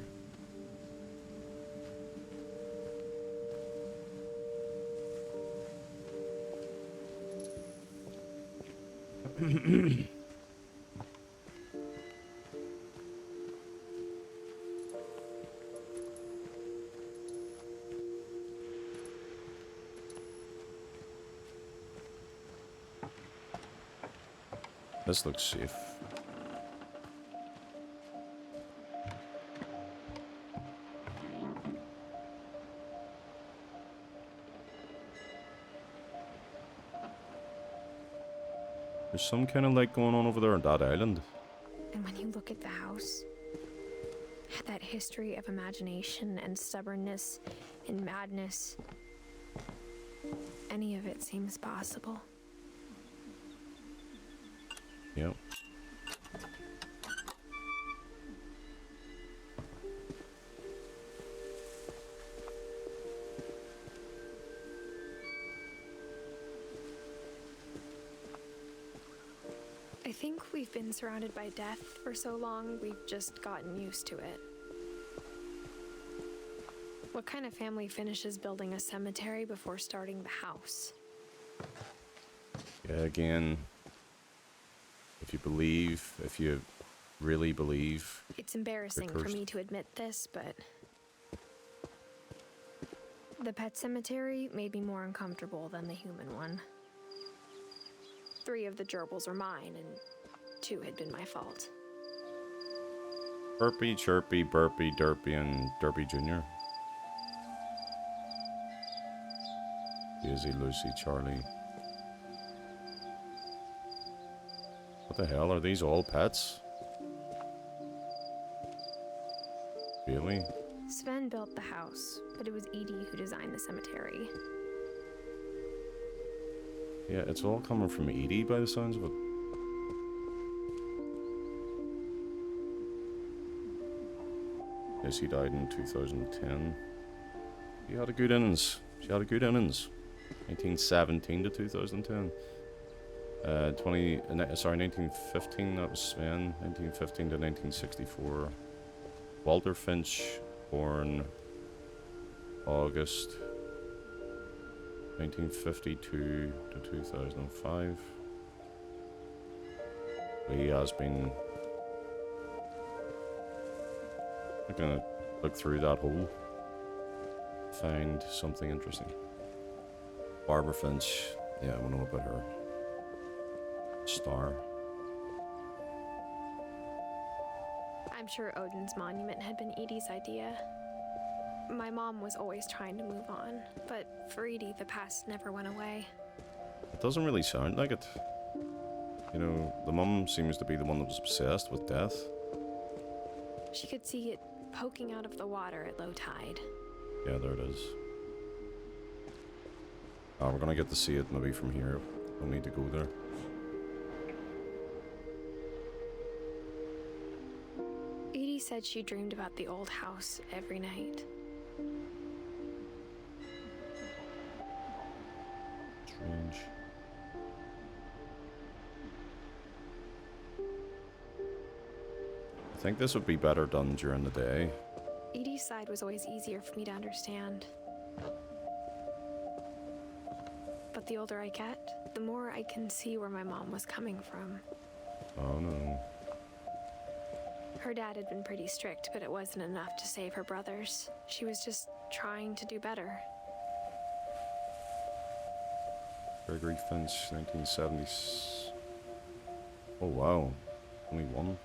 This looks safe. There's some kind of like going on over there on that island. And when you look at the house, that history of imagination and stubbornness and madness, any of it seems possible. Yep. I think we've been surrounded by death for so long, we've just gotten used to it. What kind of family finishes building a cemetery before starting the house? Yeah, again, if you really believe... It's embarrassing for me to admit this, but... the pet cemetery made me more uncomfortable than the human one. 3 of the gerbils are mine, and 2 had been my fault. Burpy, Chirpy, Burpy, Derpy, and Derpy Jr. Daisy, Lucy, Charlie. What the hell, are these all pets? Really? Sven built the house, but it was Edie who designed the cemetery. Yeah, it's all coming from Edie by the sounds of it. Yes, he died in 2010. He had a good innings. She had a good innings. 1917 to 2010. 1915, that was Sven. 1915 to 1964. Walter Finch, born August 1952 to 2005. He has been... I'm gonna look through that hole. Find something interesting. Barbara Finch. Yeah, I want to know about her. Star. I'm sure Odin's monument had been Edie's idea. My mom was always trying to move on, but for Edie, the past never went away. It doesn't really sound like it. You know, the mum seems to be the one that was obsessed with death. She could see it poking out of the water at low tide. Yeah, there it is. Oh, we're gonna get to see it maybe from here. We'll need to go there. Edie said she dreamed about the old house every night. Strange. I think this would be better done during the day. Edie's side was always easier for me to understand. But the older I get, the more I can see where my mom was coming from. Oh no. Her dad had been pretty strict, but it wasn't enough to save her brothers. She was just trying to do better. Gregory Finch, 1970s. Oh wow, only one.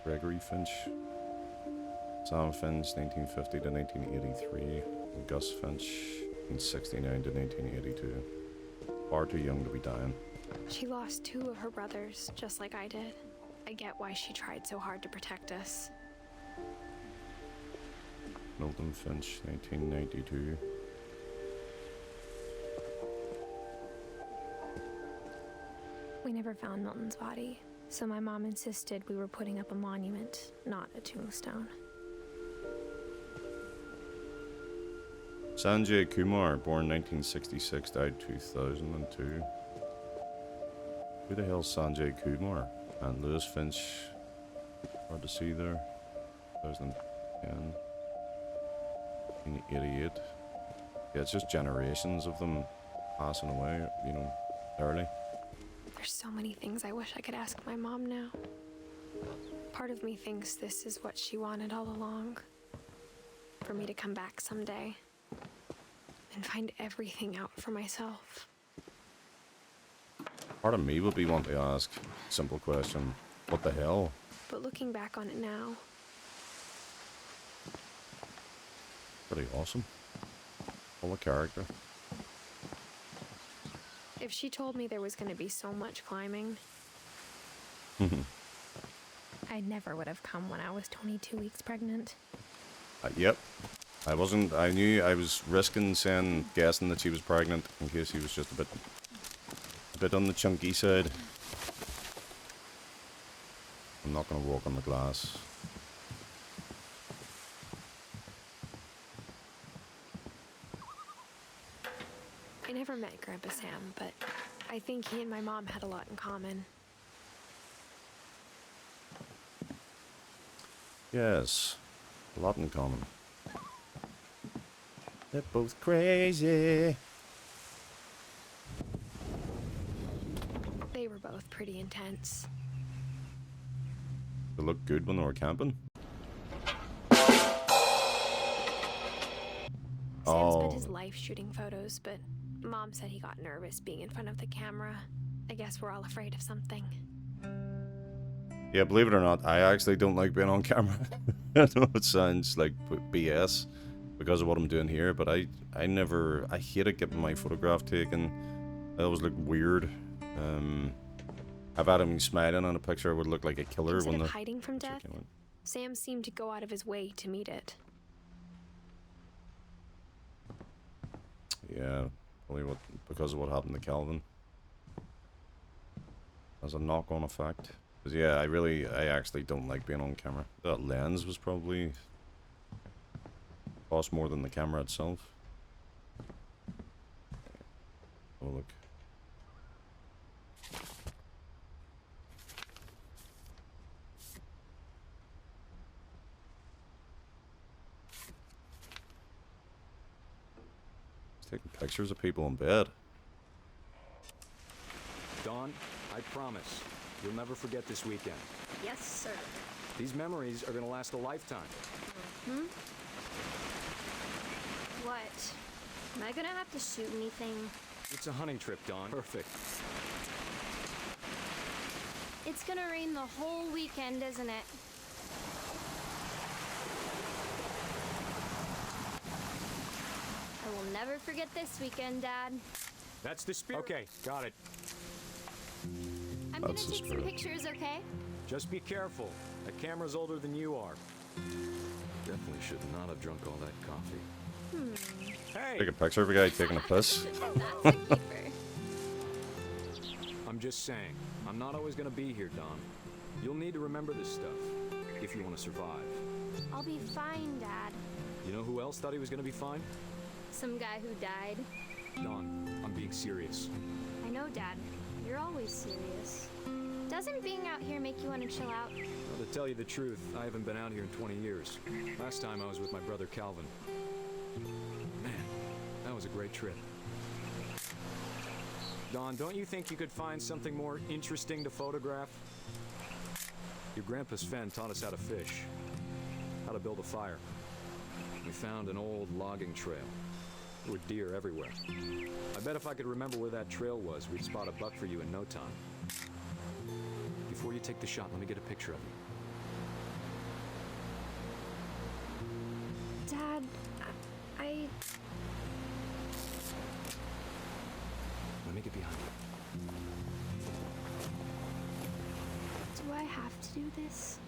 Gregory Finch. Sam Finch, 1950 to 1983. And Gus Finch, 1969 to 1982. Far too young to be dying. She lost 2 of her brothers, just like I did. I get why she tried so hard to protect us. Milton Finch, 1992. We never found Milton's body, so my mom insisted we were putting up a monument, not a tombstone. Sanjay Kumar, born 1966, died 2002. Who the hell's Sanjay Kumar? And Lewis Finch, hard to see there. 2010. 1988. Yeah, it's just generations of them passing away, you know, early. There's so many things I wish I could ask my mom now. Part of me thinks this is what she wanted all along. For me to come back someday and find everything out for myself. Part of me would be wanting to ask, simple question, what the hell? But looking back on it now, Pretty awesome. Full of character. if she told me there was going to be so much climbing, I never would have come when I was 22 weeks pregnant. Yep. I knew I was risking guessing that she was pregnant in case he was just a bit on the chunky side. I'm not going to walk on the glass. I never met Grandpa Sam, but I think he and my mom had a lot in common. Yes, a lot in common. They're both crazy. They were both pretty intense. They looked good when they were camping. Sam spent his life shooting photos, but Mom said he got nervous being in front of the camera. I guess we're all afraid of something. Yeah, believe it or not, I actually don't like being on camera. I know it sounds like BS because of what I'm doing here, but I hated getting my photograph taken. I always look weird. I've had him smiling on a picture, it would look like a killer. Instead when of the hiding from death, Sam seemed to go out of his way to meet it. Yeah, probably because of what happened to Calvin. As a knock-on effect. 'Cause yeah, I actually don't like being on camera. That lens was probably cost more than the camera itself. Oh look. He's taking pictures of people in bed. Dawn, I promise, you'll never forget this weekend. Yes, sir. These memories are gonna last a lifetime. What? Am I gonna have to shoot anything? It's a hunting trip, Dawn. Perfect. It's gonna rain the whole weekend, isn't it? I will never forget this weekend, Dad. That's the spirit. Okay, got it. I'm gonna That's the take some spirit. pictures, okay? Just be careful. That camera's older than you are. Definitely should not have drunk all that coffee. Hey! Take a picture of a guy taking a piss. That's a keeper. I'm just saying, I'm not always gonna be here, Dawn. You'll need to remember this stuff if you want to survive. I'll be fine, Dad. You know who else thought he was gonna be fine? Some guy who died. Dawn, I'm being serious. I know, Dad. You're always serious. Doesn't being out here make you want to chill out? Well, to tell you the truth, I haven't been out here in 20 years. Last time I was with my brother Calvin. Man, that was a great trip. Dawn, don't you think you could find something more interesting to photograph? Your grandpa's Fen taught us how to fish, how to build a fire. We found an old logging trail. There were deer everywhere. I bet if I could remember where that trail was, we'd spot a buck for you in no time. Before you take the shot, let me get a picture of you. Dad, I... Let me get behind you. Do I have to do this?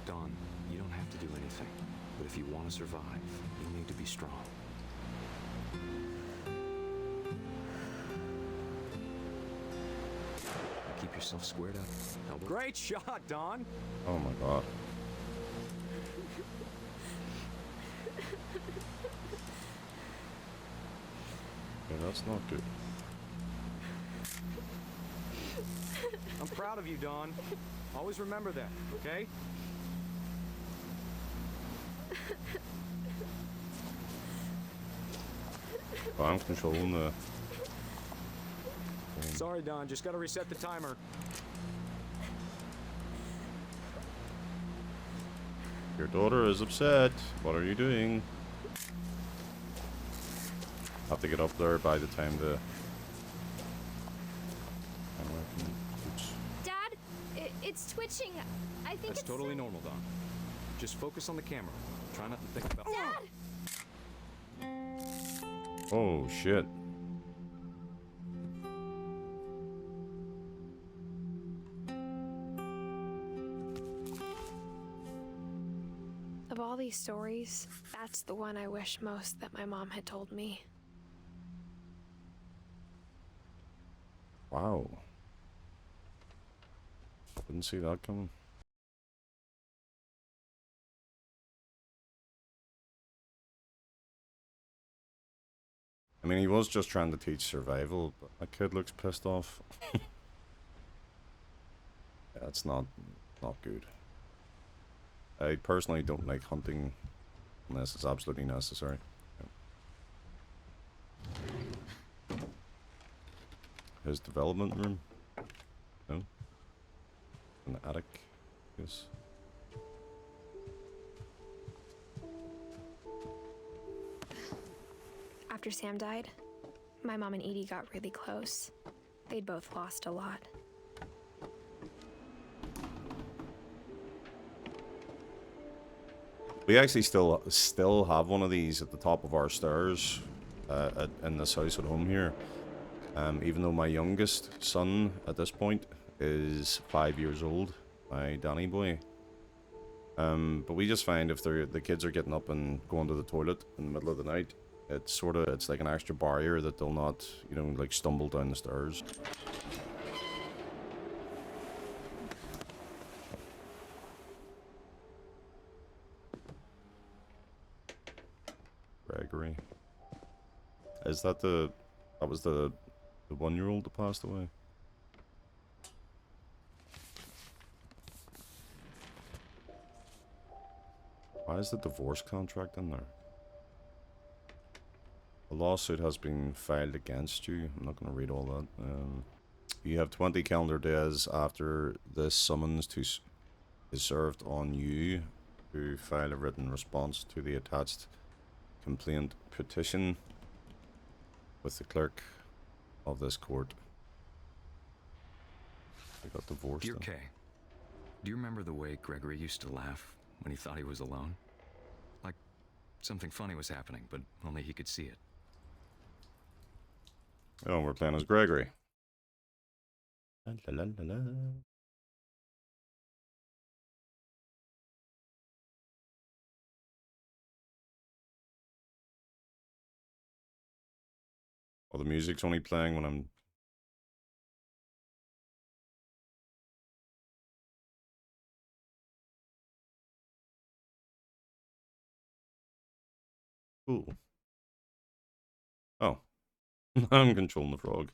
Dawn, you don't have to do anything. But if you want to survive, you'll need to be strong. Now keep yourself squared up. Elbow. Great shot, Dawn! Oh my god. Yeah, that's not good. I'm proud of you, Dawn. Always remember that, okay? Oh, I'm controlling the... Sorry, Dawn. Just gotta reset the timer. Your daughter is upset. What are you doing? Have to get up there by the time the... Dad, it's twitching. I think That's it's... totally normal, Dawn. Just focus on the camera. Try not to think about... Dad! Oh, shit. Of all these stories, that's the one I wish most that my mom had told me. Wow. Didn't see that coming. I mean, he was just trying to teach survival, but that kid looks pissed off. That's not good. I personally don't like hunting unless it's absolutely necessary. His development room? No? An attic? Yes. After Sam died, my mom and Edie got really close. They'd both lost a lot. We actually still have one of these at the top of our stairs in this house at home here. Even though my youngest son at this point is 5 years old, my Danny boy. But we just find if the kids are getting up and going to the toilet in the middle of the night, it's like an extra barrier that they'll not, you know, like stumble down the stairs. Gregory. Is that that was the 1-year-old that passed away? Why is the divorce contract in there? A lawsuit has been filed against you. I'm not going to read all that. You have 20 calendar days after this summons is served on you to file a written response to the attached complaint petition with the clerk of this court. They got divorced. Dear Kay, do you remember the way Gregory used to laugh when he thought he was alone? Like something funny was happening, but only he could see it. Oh, we're playing as Gregory. La, la, la, la. Oh, the music's only playing when I'm... Cool. Oh. I'm controlling the frog.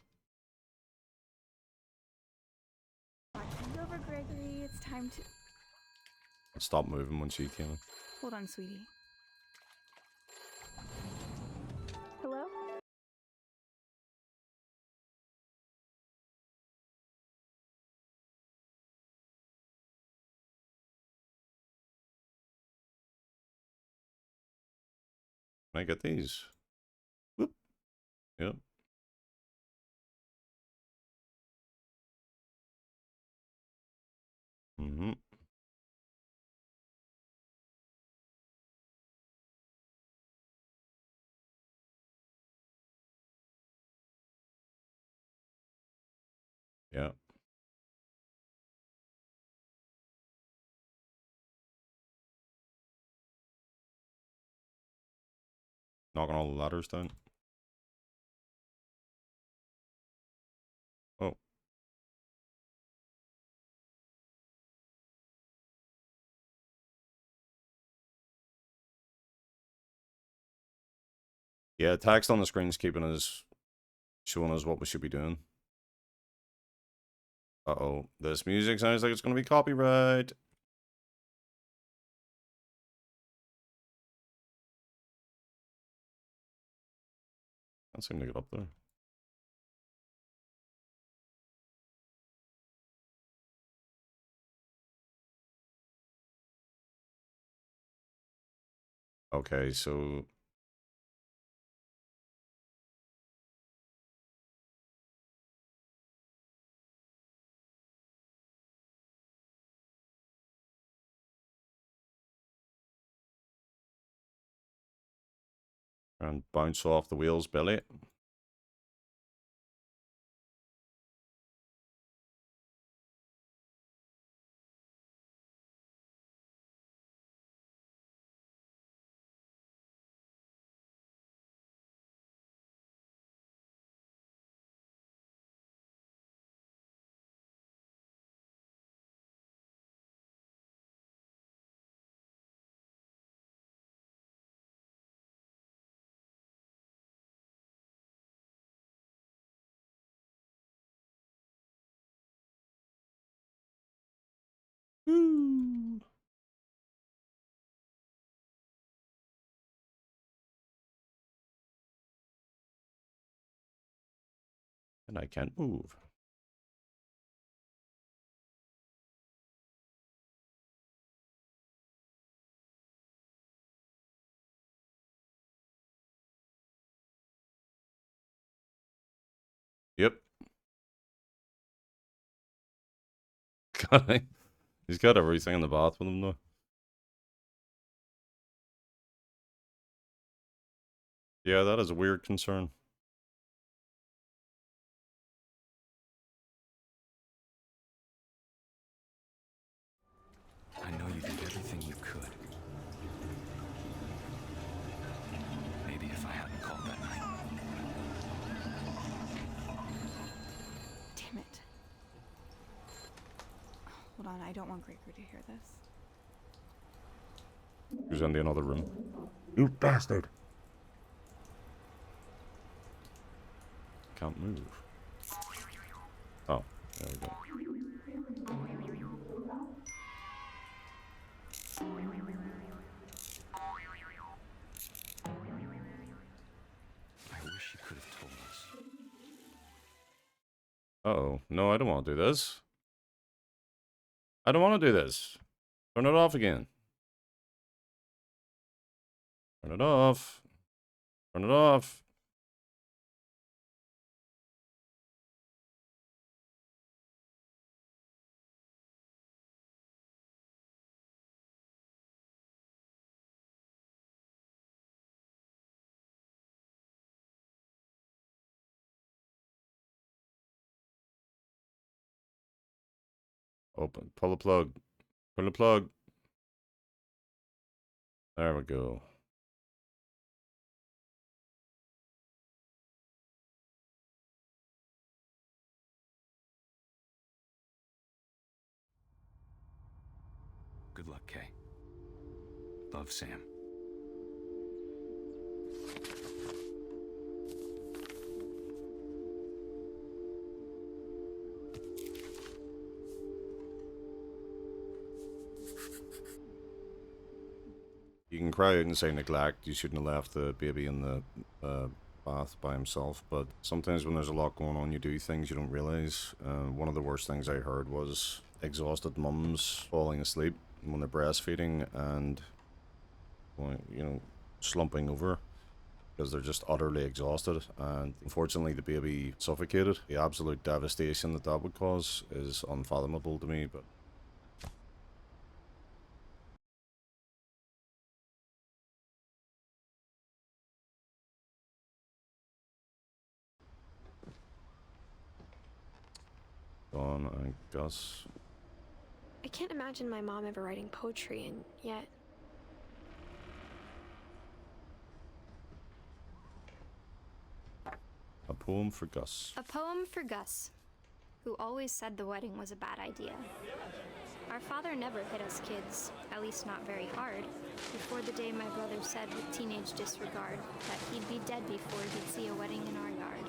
Watching over Gregory, it's time to... Stop moving when she came in. Hold on, sweetie. Can I get these? Whoop. Yep. Mm-hmm. Yeah. Knocking all the ladders down. Oh. Yeah, text on the screen's keeping us, showing us what we should be doing. Uh-oh. This music sounds like it's going to be copyright. Can't seem to get up there. Okay, so... and bounce off the wheel's belly. Woo! And I can't move. Yep. He's got everything in the bath with him though. Yeah, that is a weird concern. I know you did everything you could. Maybe if I hadn't called that night. Damn it. Hold on, I don't want Gregory to hear this. Who's in the another room? You bastard! Can't move. Oh, there we go. I wish you could have told us. Uh-oh. No, I don't want to do this. I don't want to do this. Turn it off again. Turn it off. Turn it off. Open. Pull the plug. Pull the plug. There we go. Good luck, Kay. Love, Sam. You can cry out and say neglect. You shouldn't have left the baby in the bath by himself. But sometimes when there's a lot going on, you do things you don't realize. One of the worst things I heard was exhausted mums falling asleep when they're breastfeeding and, you know, slumping over. because they're just utterly exhausted, and unfortunately the baby suffocated. The absolute devastation that that would cause is unfathomable to me, but Dawn and Gus. I can't imagine my mom ever writing poetry, and yet... A poem for Gus. A poem for Gus, who always said the wedding was a bad idea. Our father never hit us kids, at least not very hard, before the day my brother said with teenage disregard that he'd be dead before he'd see a wedding in our yard.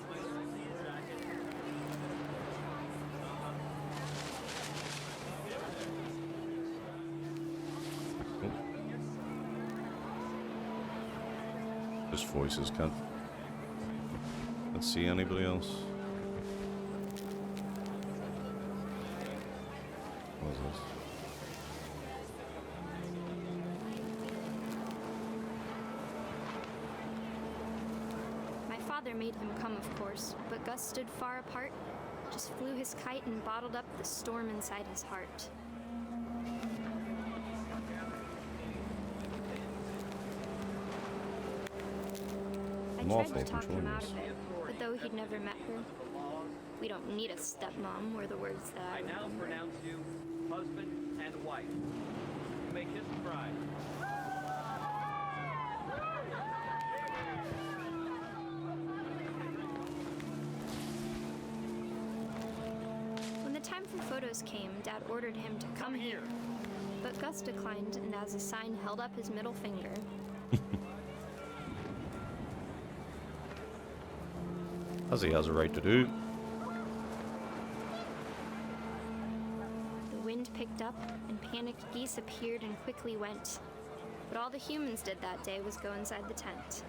Just voices, can't see anybody else. What is this? My father made him come, of course, but Gus stood far apart, just flew his kite and bottled up the storm inside his heart. I tried to talk him out of it, but though he'd never met her, we don't need a stepmom were the words that I now remember. pronounce you husband and wife. You may kiss the bride. When the time for photos came, Dad ordered him to come here. But Gus declined and as a sign held up his middle finger. As he has a right to do. The wind picked up and panicked geese appeared and quickly went. But all the humans did that day was go inside the tent.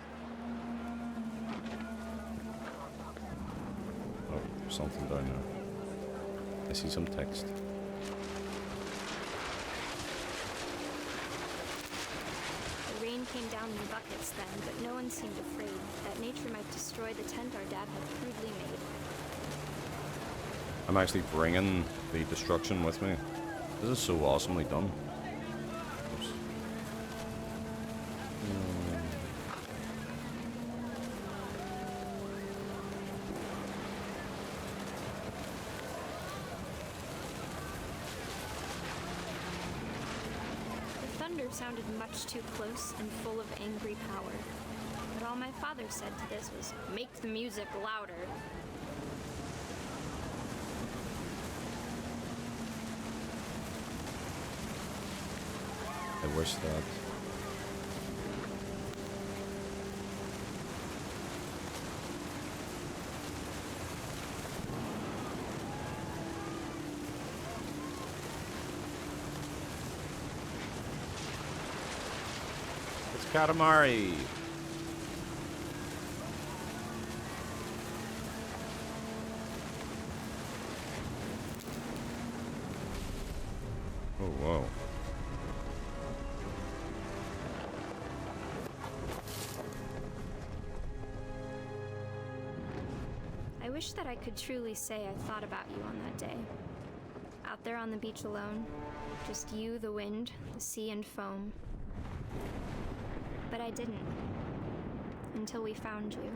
Oh, there's something down there. I see some text. The rain came down in buckets then, but no one seemed afraid that nature might destroy the tent our dad had crudely made. I'm actually bringing the destruction with me. This is so awesomely done. Oops. The thunder sounded much too close and full of angry power. But all my father said to this was, "Make the music louder." I wish that. It's Katamari. Oh, wow. I wish that I could truly say I thought about you on that day. Out there on the beach alone, just you, the wind, the sea and foam. But I didn't. Until we found you.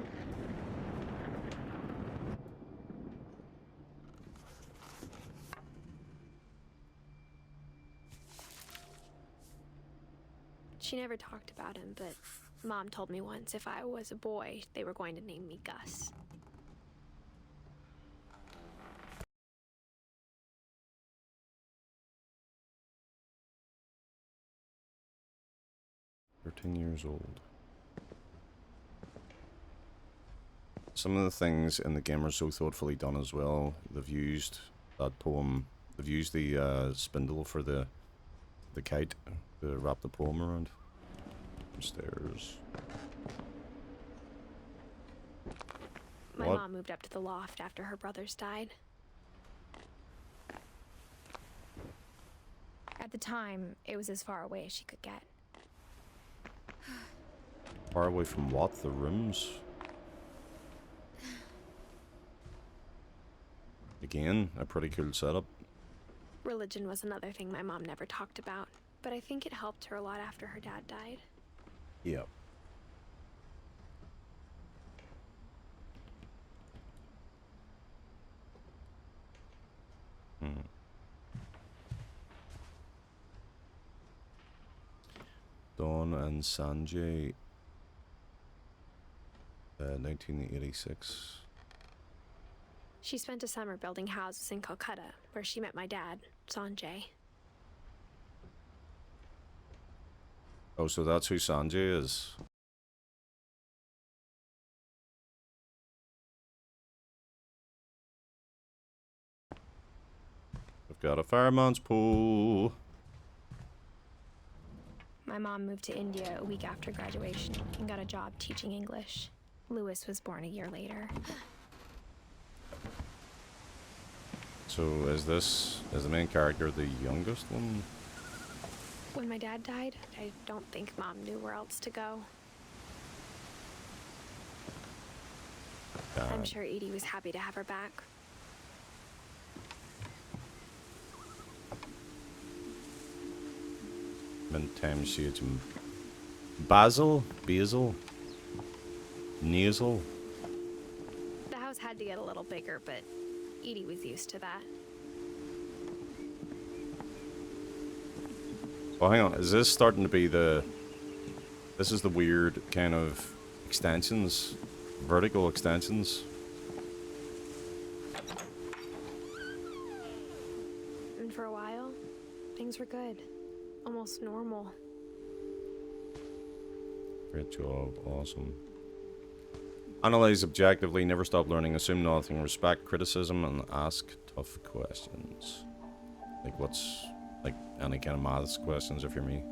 She never talked about him, but Mom told me once if I was a boy, they were going to name me Gus. Years old. Some of the things in the game are so thoughtfully done as well. They've used that poem. They've used the spindle for the kite to wrap the poem around. Stairs. My What? mom moved up to the loft after her brothers died. At the time, it was as far away as she could get. Far away from what? The rooms? Again, a pretty cool setup. Religion was another thing my mom never talked about, but I think it helped her a lot after her dad died. Yep. Dawn and Sanjay, 1986. She spent a summer building houses in Calcutta, where she met my dad, Sanjay. Oh, so that's who Sanjay is. I've got a fireman's pool. My mom moved to India a week after graduation and got a job teaching English. Lewis was born a year later. So is the main character the youngest one? When my dad died, I don't think Mom knew where else to go. I'm sure Edie was happy to have her back. Many times she had some basil, nasal. The house had to get a little bigger, but Edie was used to that. Well, hang on. Is this starting to be the... This is the weird kind of extensions. Vertical extensions. And for a while, things were good. Almost normal. Great job. Awesome. Analyze objectively, never stop learning, assume nothing, respect criticism, and ask tough questions. Like what's... like any kind of maths questions if you're me.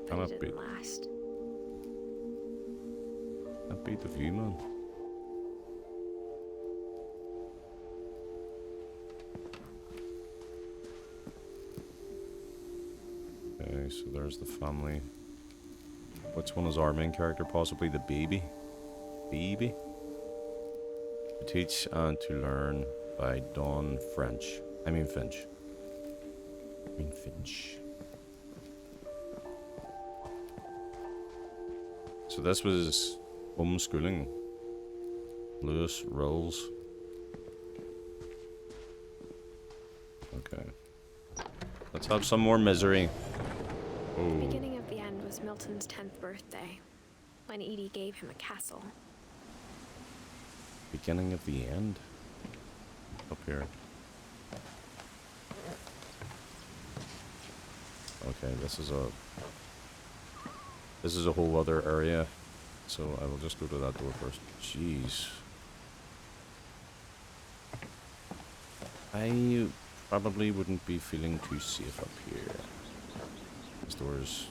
But it didn't last. That beat the view, man. Okay, so there's the family. Which one is our main character? Possibly the baby? Baby? To teach and to learn by Dawn Finch. Finch. So this was homeschooling. Lewis rolls. Okay. Let's have some more misery. The Oh. beginning of the end was Milton's 10th birthday, when Edie gave him a castle. Beginning of the end? Up here. Okay, this is a whole other area, so I will just go to that door first. Jeez. I probably wouldn't be feeling too safe up here. This door's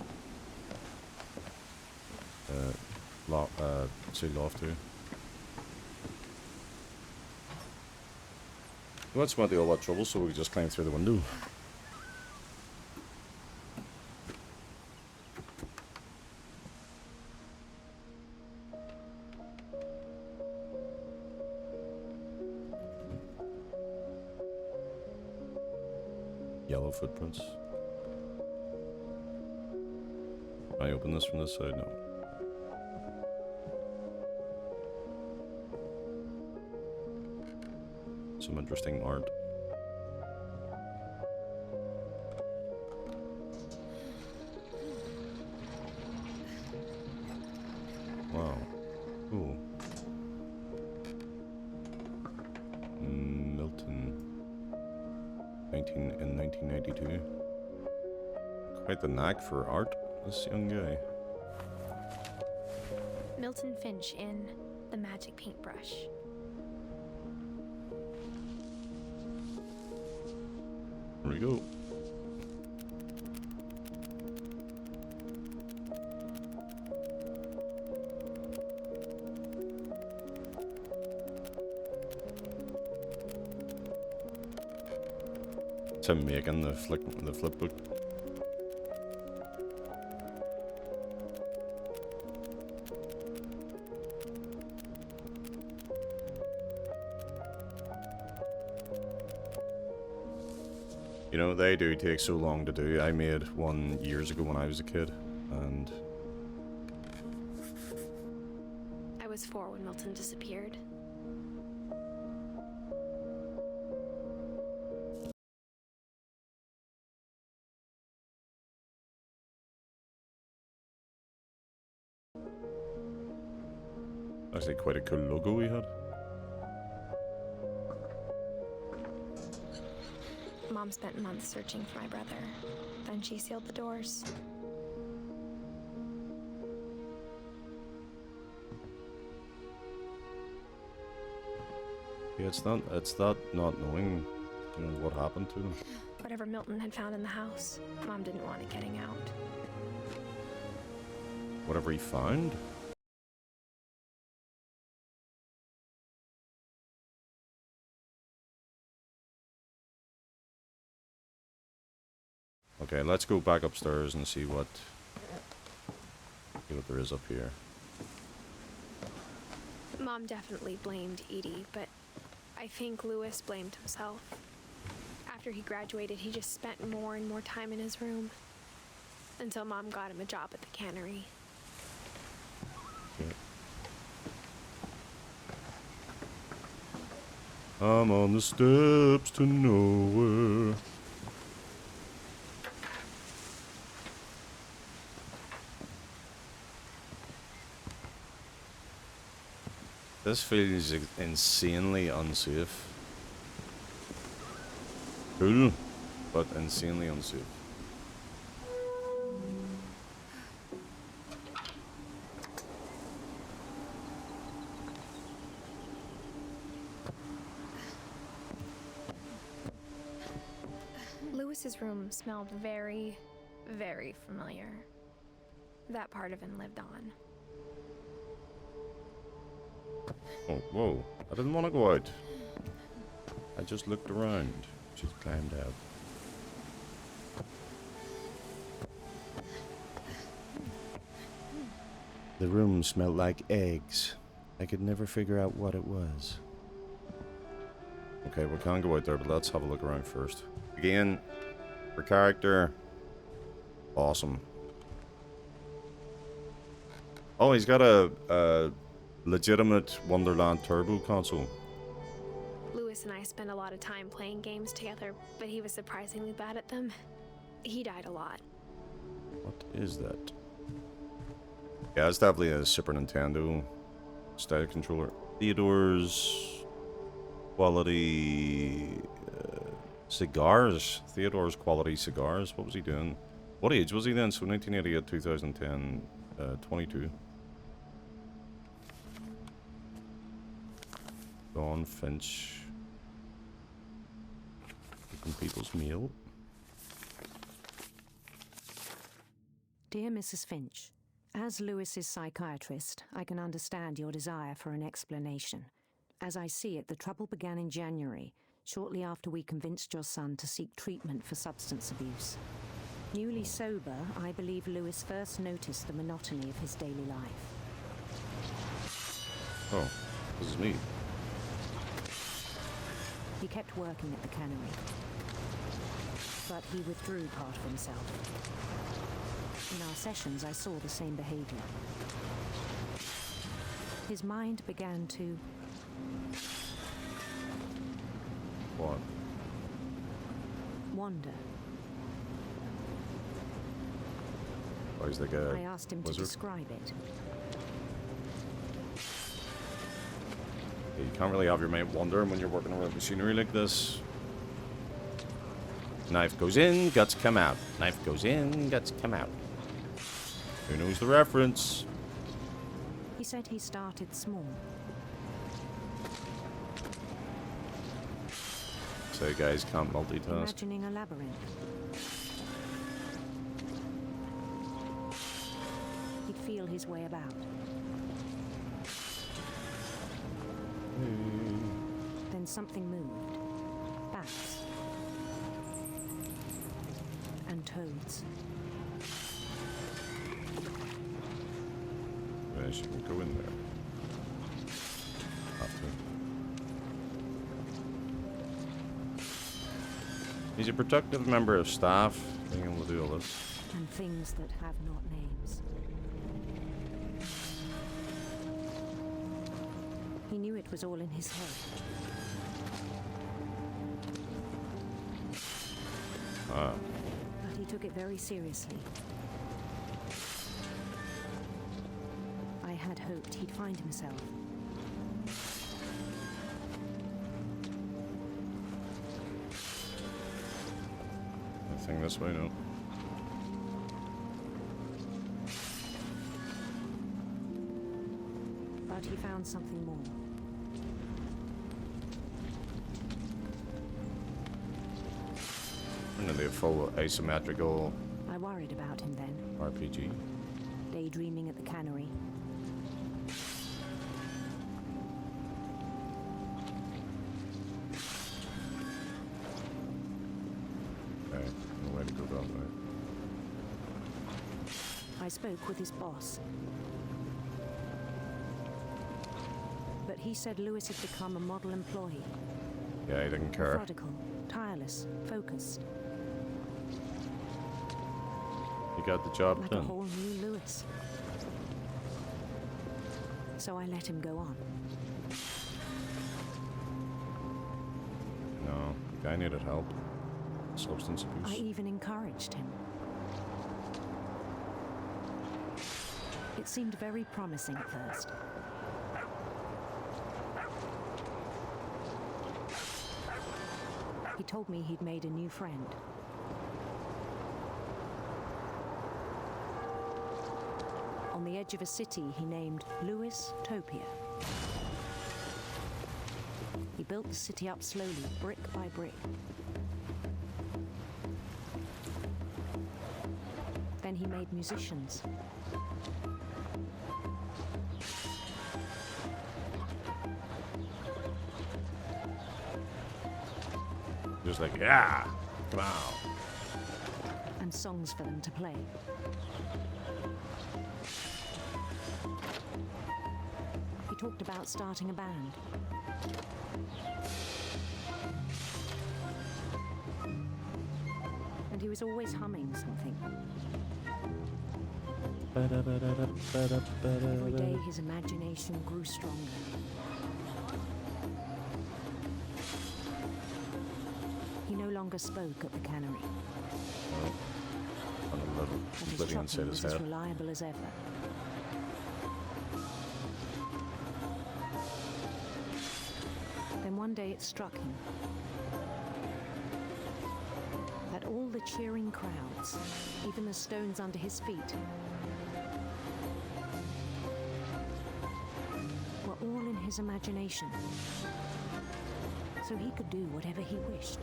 say loft too. Let's not do all that trouble, so we just climb through the window. Yellow footprints. Can I open this from this side? No. Some interesting art. Wow. Cool. Milton. 1992. Quite the knack for art, this young guy. Milton Finch in The Magic Paintbrush. Here we go. It's him making the flip book. You know, they do take so long to do. I made one years ago when I was a kid, and... I was 4 when Milton disappeared. Actually, quite a cool logo he had. Mom spent months searching for my brother. Then she sealed the doors. Yeah, it's that not knowing, you know, what happened to them. Whatever Milton had found in the house, Mom didn't want it getting out. Whatever he found? Okay, let's go back upstairs and see what there is up here. Mom definitely blamed Edie, but I think Lewis blamed himself. After he graduated, he just spent more and more time in his room. Until Mom got him a job at the cannery. Okay. I'm on the steps to nowhere. This feels insanely unsafe. Cool, but insanely unsafe. Lewis's room smelled very, very familiar. That part of him lived on. Oh, whoa. I didn't want to go out. I just looked around. She's climbed out. The room smelled like eggs. I could never figure out what it was. Okay, we can't go out there, but let's have a look around first. Again, her character. Awesome. Oh, he's got a legitimate Wonderland Turbo console. Lewis and I spent a lot of time playing games together, but he was surprisingly bad at them. He died a lot. What is that? Yeah, it's definitely a Super Nintendo style controller. Theodore's quality cigars. Theodore's quality cigars. What was he doing? What age was he then? So 1988, 2010, 22. Gus Finch. Cooking people's meal. Dear Mrs. Finch, as Lewis's psychiatrist, I can understand your desire for an explanation. As I see it, the trouble began in January, shortly after we convinced your son to seek treatment for substance abuse. Newly sober, I believe Lewis first noticed the monotony of his daily life. Oh, this is me. He kept working at the cannery, but he withdrew part of himself. In our sessions, I saw the same behavior. His mind began to... What? wander. Oh, he's like a I asked him wizard? to describe it. You can't really have your mind wandering when you're working around machinery like this. Knife goes in, guts come out. Knife goes in, guts come out. Who knows the reference? He said he started small. So guys can't multitask. Imagining a labyrinth. He'd feel his way about. Then something moved. Bats. And toads. Yeah, she can go in there. Have to. He's a productive member of staff, being able to do all this. And things that have not names. He knew it was all in his head. Ah. But he took it very seriously. I had hoped he'd find himself. Anything this way? No. But he found something more. And the full asymmetrical I worried about him then. RPG. Daydreaming at the cannery. Okay, no way to go that way. I spoke with his boss. But he said Lewis had become a model employee. Yeah, he didn't care. Methodical, tireless, focused. He got the job Like done. a whole new Lewis. So I let him go on. No, the guy needed help. Substance abuse. I even encouraged him. It seemed very promising at first. He told me he'd made a new friend. On the edge of a city he named Lewis Topia. He built the city up slowly, brick by brick. Then he made musicians. Just like, yeah, come on. And songs for them to play. He talked about starting a band. And he was always humming something. Every day his imagination grew stronger. He no longer spoke at the cannery. But his trucking was as reliable as ever. Then one day it struck him that all the cheering crowds, even the stones under his feet, were all in his imagination, so he could do whatever he wished.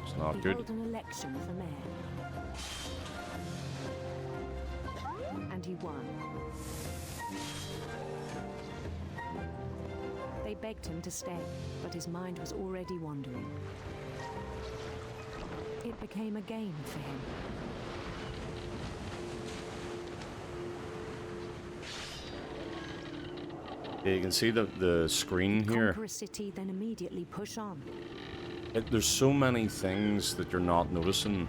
It's not He good. held an election for mayor. And he won. They begged him to stay, but his mind was already wandering. It became a game for him. Yeah, you can see the screen here. Conquer a city, then immediately push on. There's so many things that you're not noticing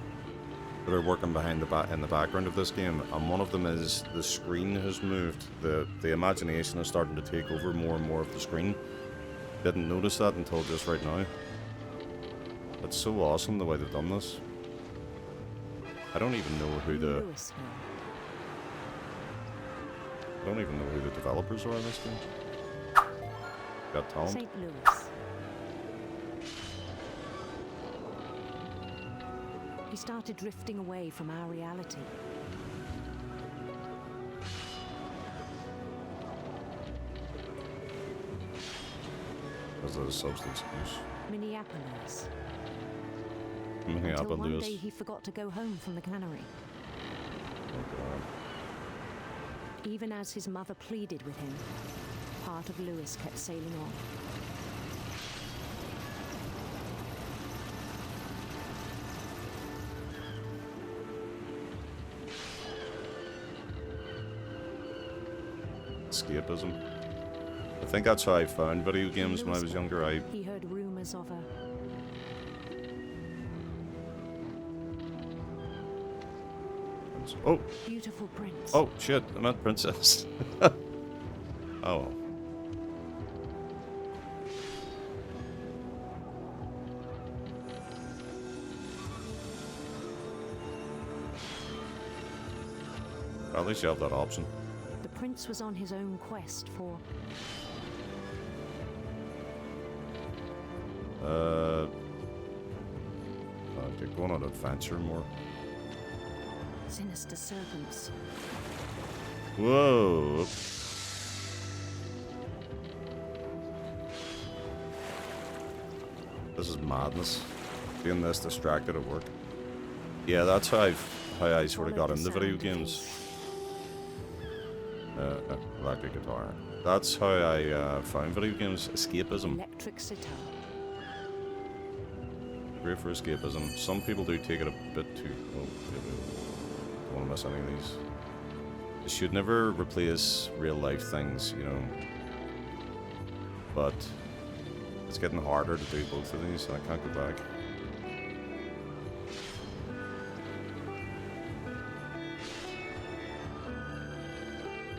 that are working behind in the background of this game, and one of them is the screen has moved. The imagination is starting to take over more and more of the screen. Didn't notice that until just right now. It's so awesome the way they've done this. I don't even know who the developers are in this game. Got talent. St. Louis. He started drifting away from our reality. Because of the substance abuse. Minneapolis. Until Minneapolis. one day he forgot to go home from the cannery. Oh God. Even as his mother pleaded with him, part of Lewis kept sailing on. Escapism. The think that's how I found video games when I was younger. He heard rumors of her. Oh! Beautiful prince. Oh, shit, I meant princess. Oh well. At least you have that option. The prince was on his own quest for... Okay, going on adventure more. Sinister serpents. Whoa! This is madness. Being this distracted at work. Yeah, that's how I sort of got into video games. Electric guitar. That's how I found video games. Escapism. Electric sitar. Great for escapism. Some people do take it a bit too... Oh, don't want to miss any of these. You should never replace real life things, you know. But it's getting harder to do both of these, and I can't go back.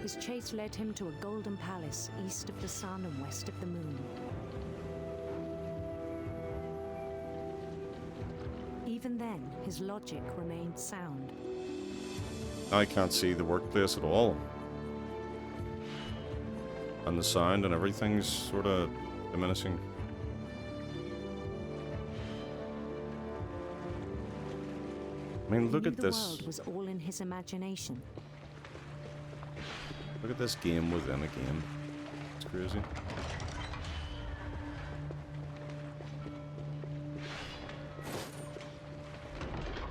His chase led him to a golden palace east of the sun and west of the moon. Even then, his logic remained sound. I can't see the workplace at all. And the sound and everything's sort of diminishing. I mean, look at this. The world was all in his imagination. Look at this game within a game. It's crazy.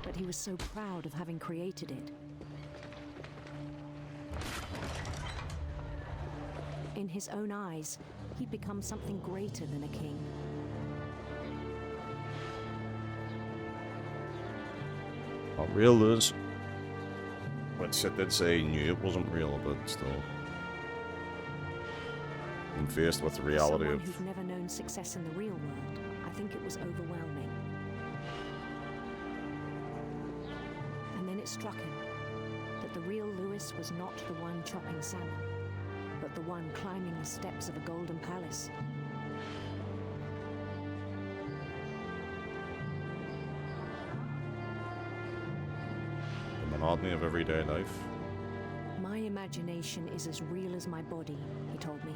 But he was so proud of having created it. In his own eyes, he'd become something greater than a king. Not real, Liz. Which I did say he knew it wasn't real, but still. I'm faced with the reality Someone of... who'd never known success in the real world, I think it was overwhelming. And then it struck him that the real Lewis was not the one chopping salmon, but the one climbing the steps of a golden palace. The monotony of everyday life. My imagination is as real as my body, he told me.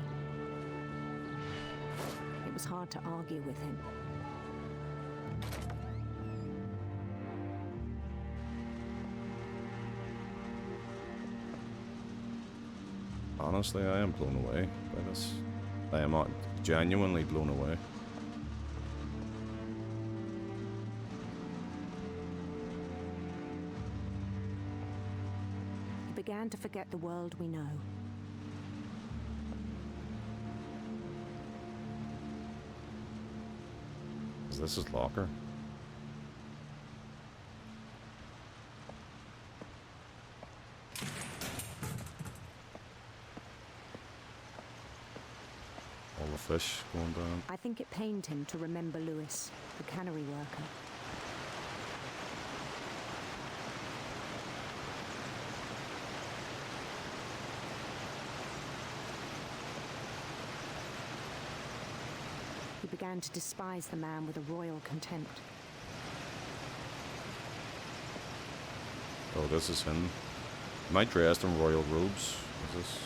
It was hard to argue with him. Honestly, I am blown away by this. I am genuinely blown away. He began to forget the world we know. Is this his locker? All the fish going down. I think it pained him to remember Lewis, the cannery worker. He began to despise the man with a royal contempt. Oh, this is him. Am I dressed in royal robes? Is this...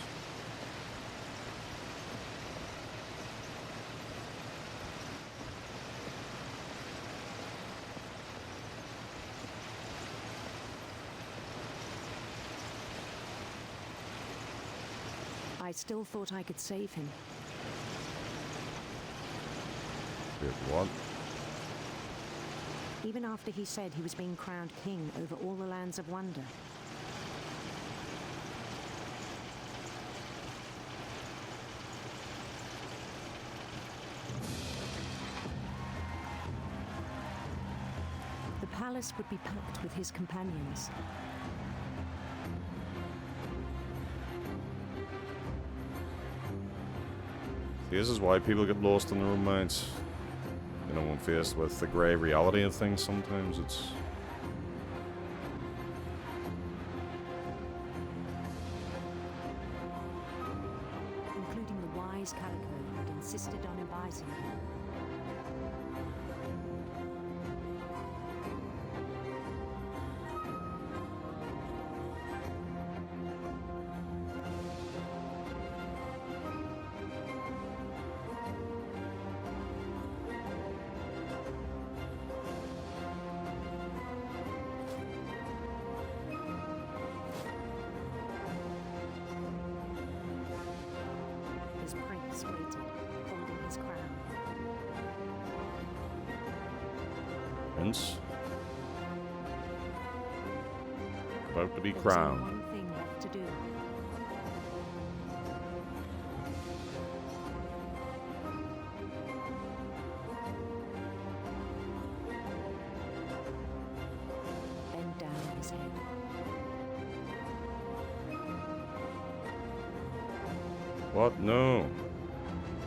I still thought I could save him. Wait, what? Even after he said he was being crowned king over all the lands of wonder. The palace would be packed with his companions. This is why people get lost in their own minds. You know, when faced with the grey reality of things, sometimes it's... Including the wise Calico who had insisted on advising him. His prince waited, holding his crown. Prince? About to be There was only crowned. one thing left to do. Bend down his head. What? No.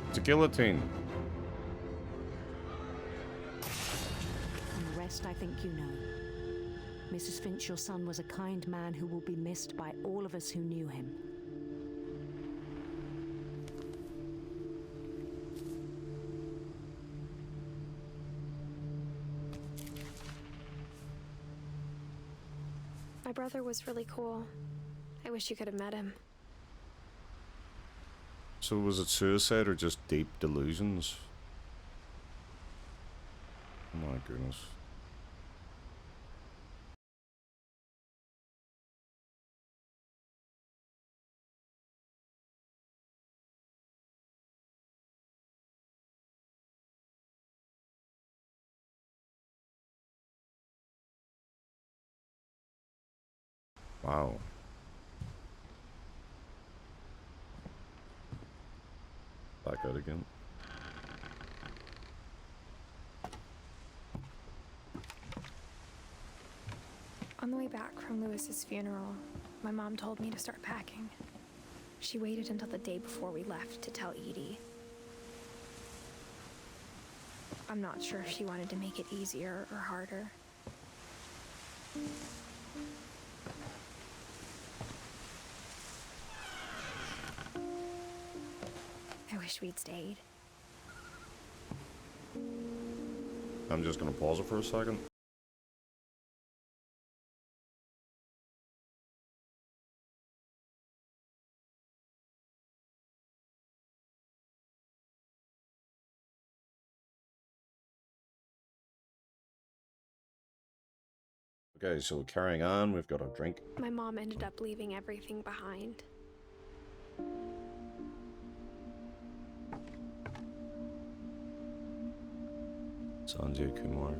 It's a guillotine. And the rest I think you know. Mrs. Finch, your son was a kind man who will be missed by all of us who knew him. My brother was really cool. I wish you could have met him. So was it suicide or just deep delusions? Oh my goodness. Wow. Back out again. On the way back from Lewis's funeral, my mom told me to start packing. She waited until the day before we left to tell Edie. I'm not sure if she wanted to make it easier or harder. I wish we'd stayed. I'm just gonna pause it for a second. Okay, so carrying on, we've got a drink. My mom ended up leaving everything behind. Sanjay Kumar.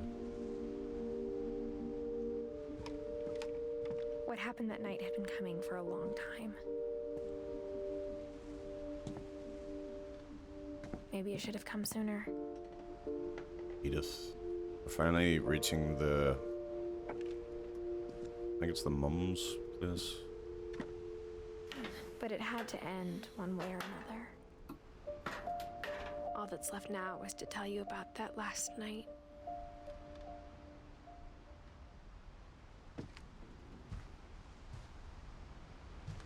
What happened that night had been coming for a long time. Maybe it should have come sooner. Edith. We're finally reaching the... I think it's the mum's place. But it had to end one way or another. All that's left now is to tell you about that last night.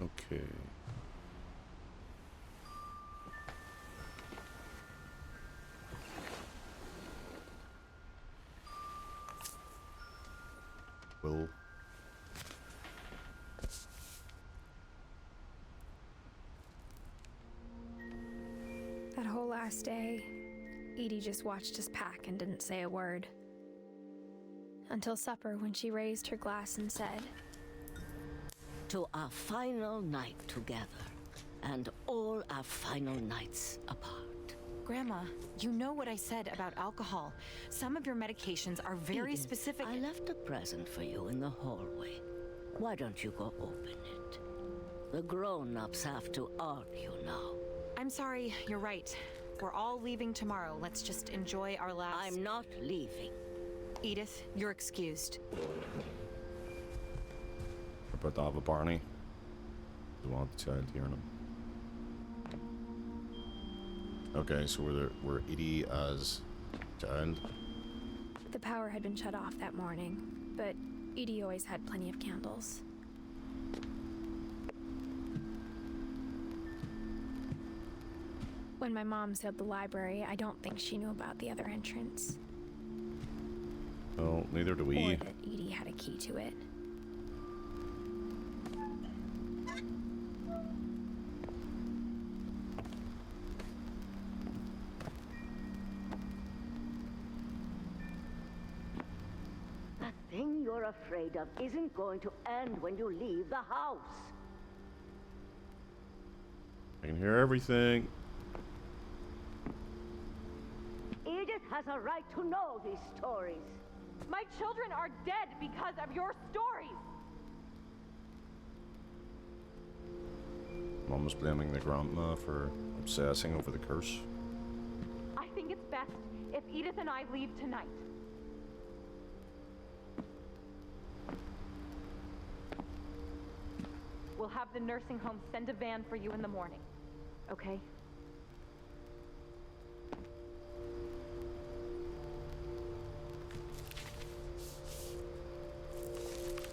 Okay. Will. That whole last day, Edie just watched us pack and didn't say a word. Until supper, when she raised her glass and said, "To our final night together, and all our final nights apart." Grandma, you know what I said about alcohol. Some of your medications are very Edith, specific. I left a present for you in the hallway. Why don't you go open it? The grown-ups have to argue now. I'm sorry, you're right. We're all leaving tomorrow. Let's just enjoy our last... I'm not leaving. Edith, you're excused. About to have a Barney. Don't want the child hearing him. Okay, so we're Edie as child. The power had been shut off that morning, but Edie always had plenty of candles. When my mom sailed the library, I don't think she knew about the other entrance. Well, neither do we. Or that Edie had a key to it. The thing you're afraid of isn't going to end when you leave the house. I can hear everything. Edith has a right to know these stories. My children are dead because of your stories. Mom was blaming the grandma for obsessing over the curse. I think it's best if Edith and I leave tonight. We'll have the nursing home send a van for you in the morning, okay?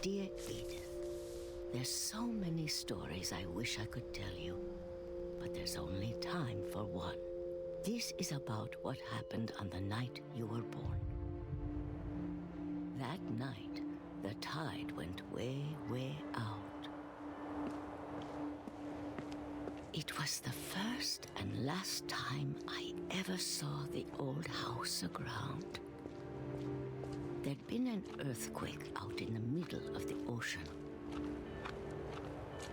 Dear Edith, there's so many stories I wish I could tell you, but there's only time for one. This is about what happened on the night you were born. That night, the tide went way, way out. It was the first and last time I ever saw the old house aground. There'd been an earthquake out in the middle of the ocean.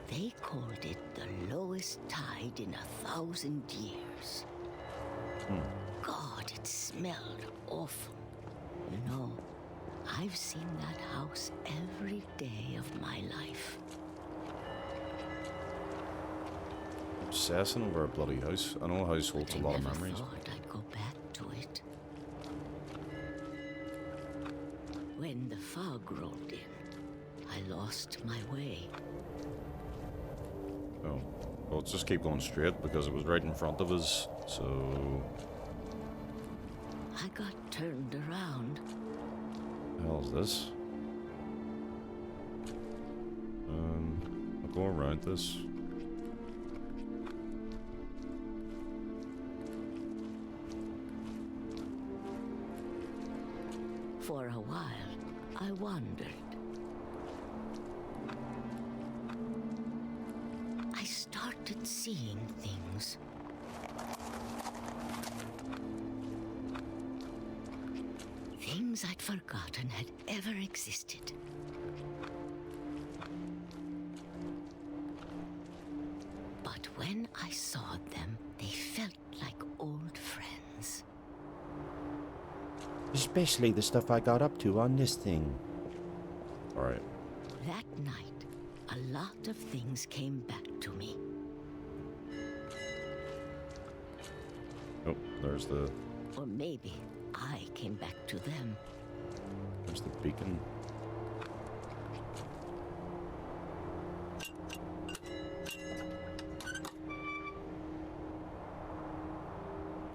They called it the lowest tide in 1,000 years. God, it smelled awful. You know, I've seen that house every day of my life. Obsessing over a bloody house. I know a house holds a lot of memories. I thought I'd go back to it. When the fog rolled in, I lost my way. Oh, well, let's just keep going straight because it was right in front of us. So, I got turned around. the hell is this? I'll go around this. For a while, I wondered. I started seeing things. Things I'd forgotten had ever existed. But when I saw them, they felt like old friends. Especially the stuff I got up to on this thing. Alright. That night, a lot of things came back to me. Oh, there's the... Or maybe I came back to them. There's the beacon.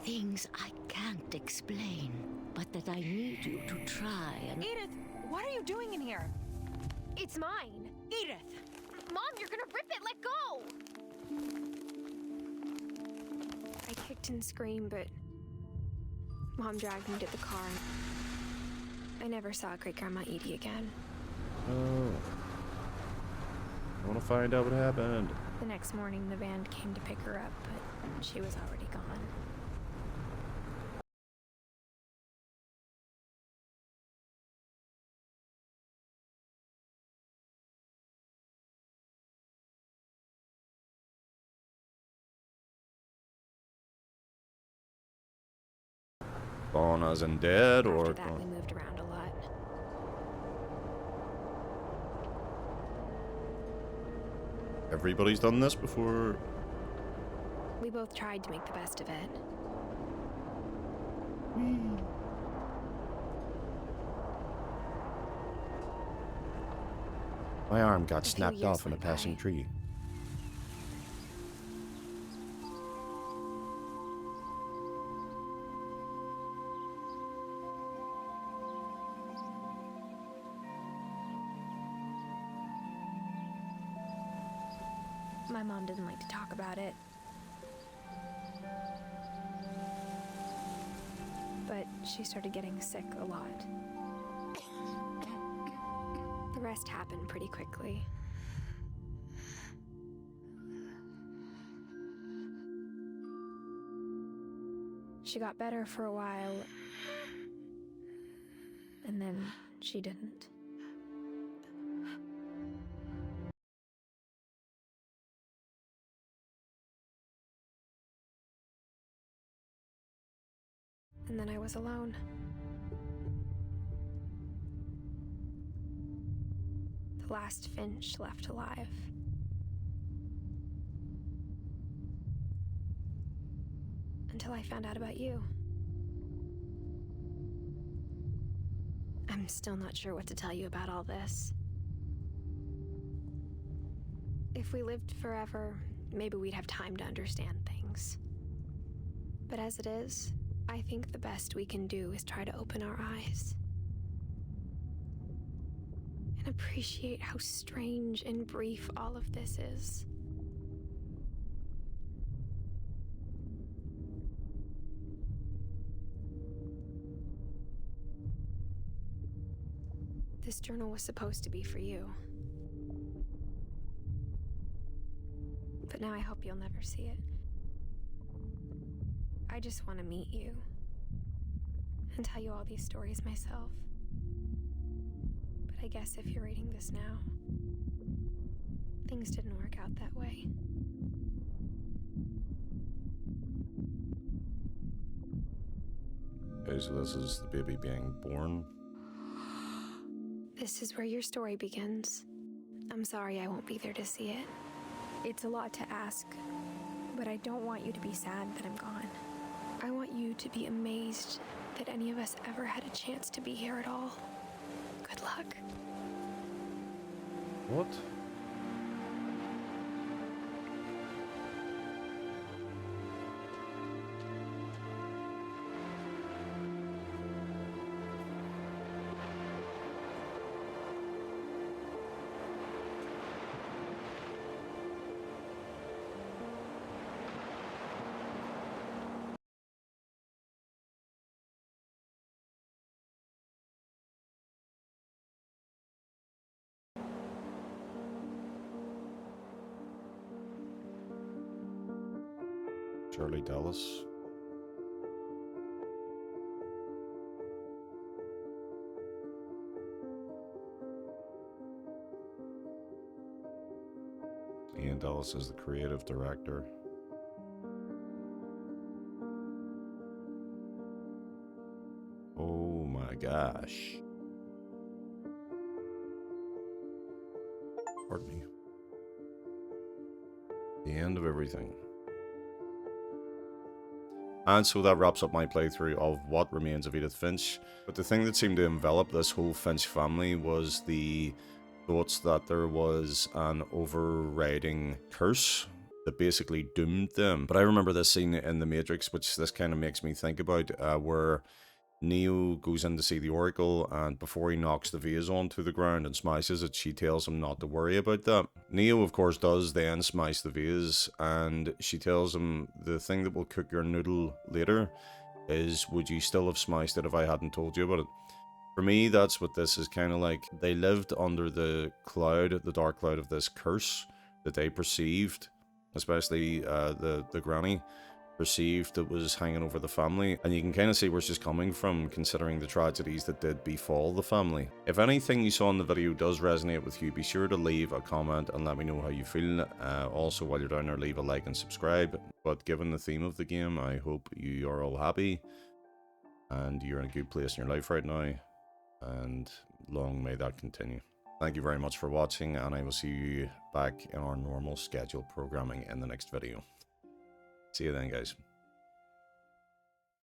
Things I can't explain, but that I need you to try and... Edith, what are you doing in here? It's mine! Edith! Mom, you're gonna rip it! Let go! I kicked and screamed, but Mom dragged me to the car. I never saw Great-Grandma Edie again. Oh. I want to find out what happened. The next morning, the van came to pick her up, but she was already gone. Gone as in dead, or After that, we moved around a lot. everybody's done this before? We both tried to make the best of it. My arm got few snapped years off in a went by. passing tree. My mom didn't like to talk about it. But she started getting sick a lot. The rest happened pretty quickly. She got better for a while, and then she didn't. And then I was alone. The last Finch left alive. Until I found out about you. I'm still not sure what to tell you about all this. If we lived forever, maybe we'd have time to understand things. But as it is, I think the best we can do is try to open our eyes. And appreciate how strange and brief all of this is. This journal was supposed to be for you. But now I hope you'll never see it. I just want to meet you and tell you all these stories myself. But I guess if you're reading this now, things didn't work out that way. Okay, so this is the baby being born. This is where your story begins. I'm sorry I won't be there to see it. It's a lot to ask, but I don't want you to be sad that I'm gone. I want you to be amazed that any of us ever had a chance to be here at all. Good luck. What? Shirley Dallas. Ian Dallas is the creative director. Oh my gosh. Pardon me. The end of everything. And so that wraps up my playthrough of What Remains of Edith Finch. But the thing that seemed to envelop this whole Finch family was the thoughts that there was an overriding curse that basically doomed them. But I remember this scene in The Matrix, which this kind of makes me think about, where Neo goes in to see the Oracle, and before he knocks the vase onto the ground and smashes it, she tells him not to worry about that. Neo, of course, does then smash the vase, and she tells him, the thing that will cook your noodle later is, would you still have smashed it if I hadn't told you about it? For me, that's what this is kind of like. They lived under the cloud, the dark cloud of this curse that they perceived, especially the granny perceived that was hanging over the family, and you can kind of see where she's coming from, considering the tragedies that did befall the family. If anything you saw in the video does resonate with you, be sure to leave a comment and let me know how you feel. Also, while you're down there, leave a like and subscribe. But given the theme of the game, I hope you are all happy and you're in a good place in your life right now, and long may that continue. Thank you very much for watching, and I will see you back in our normal scheduled programming in the next video. See you then, guys.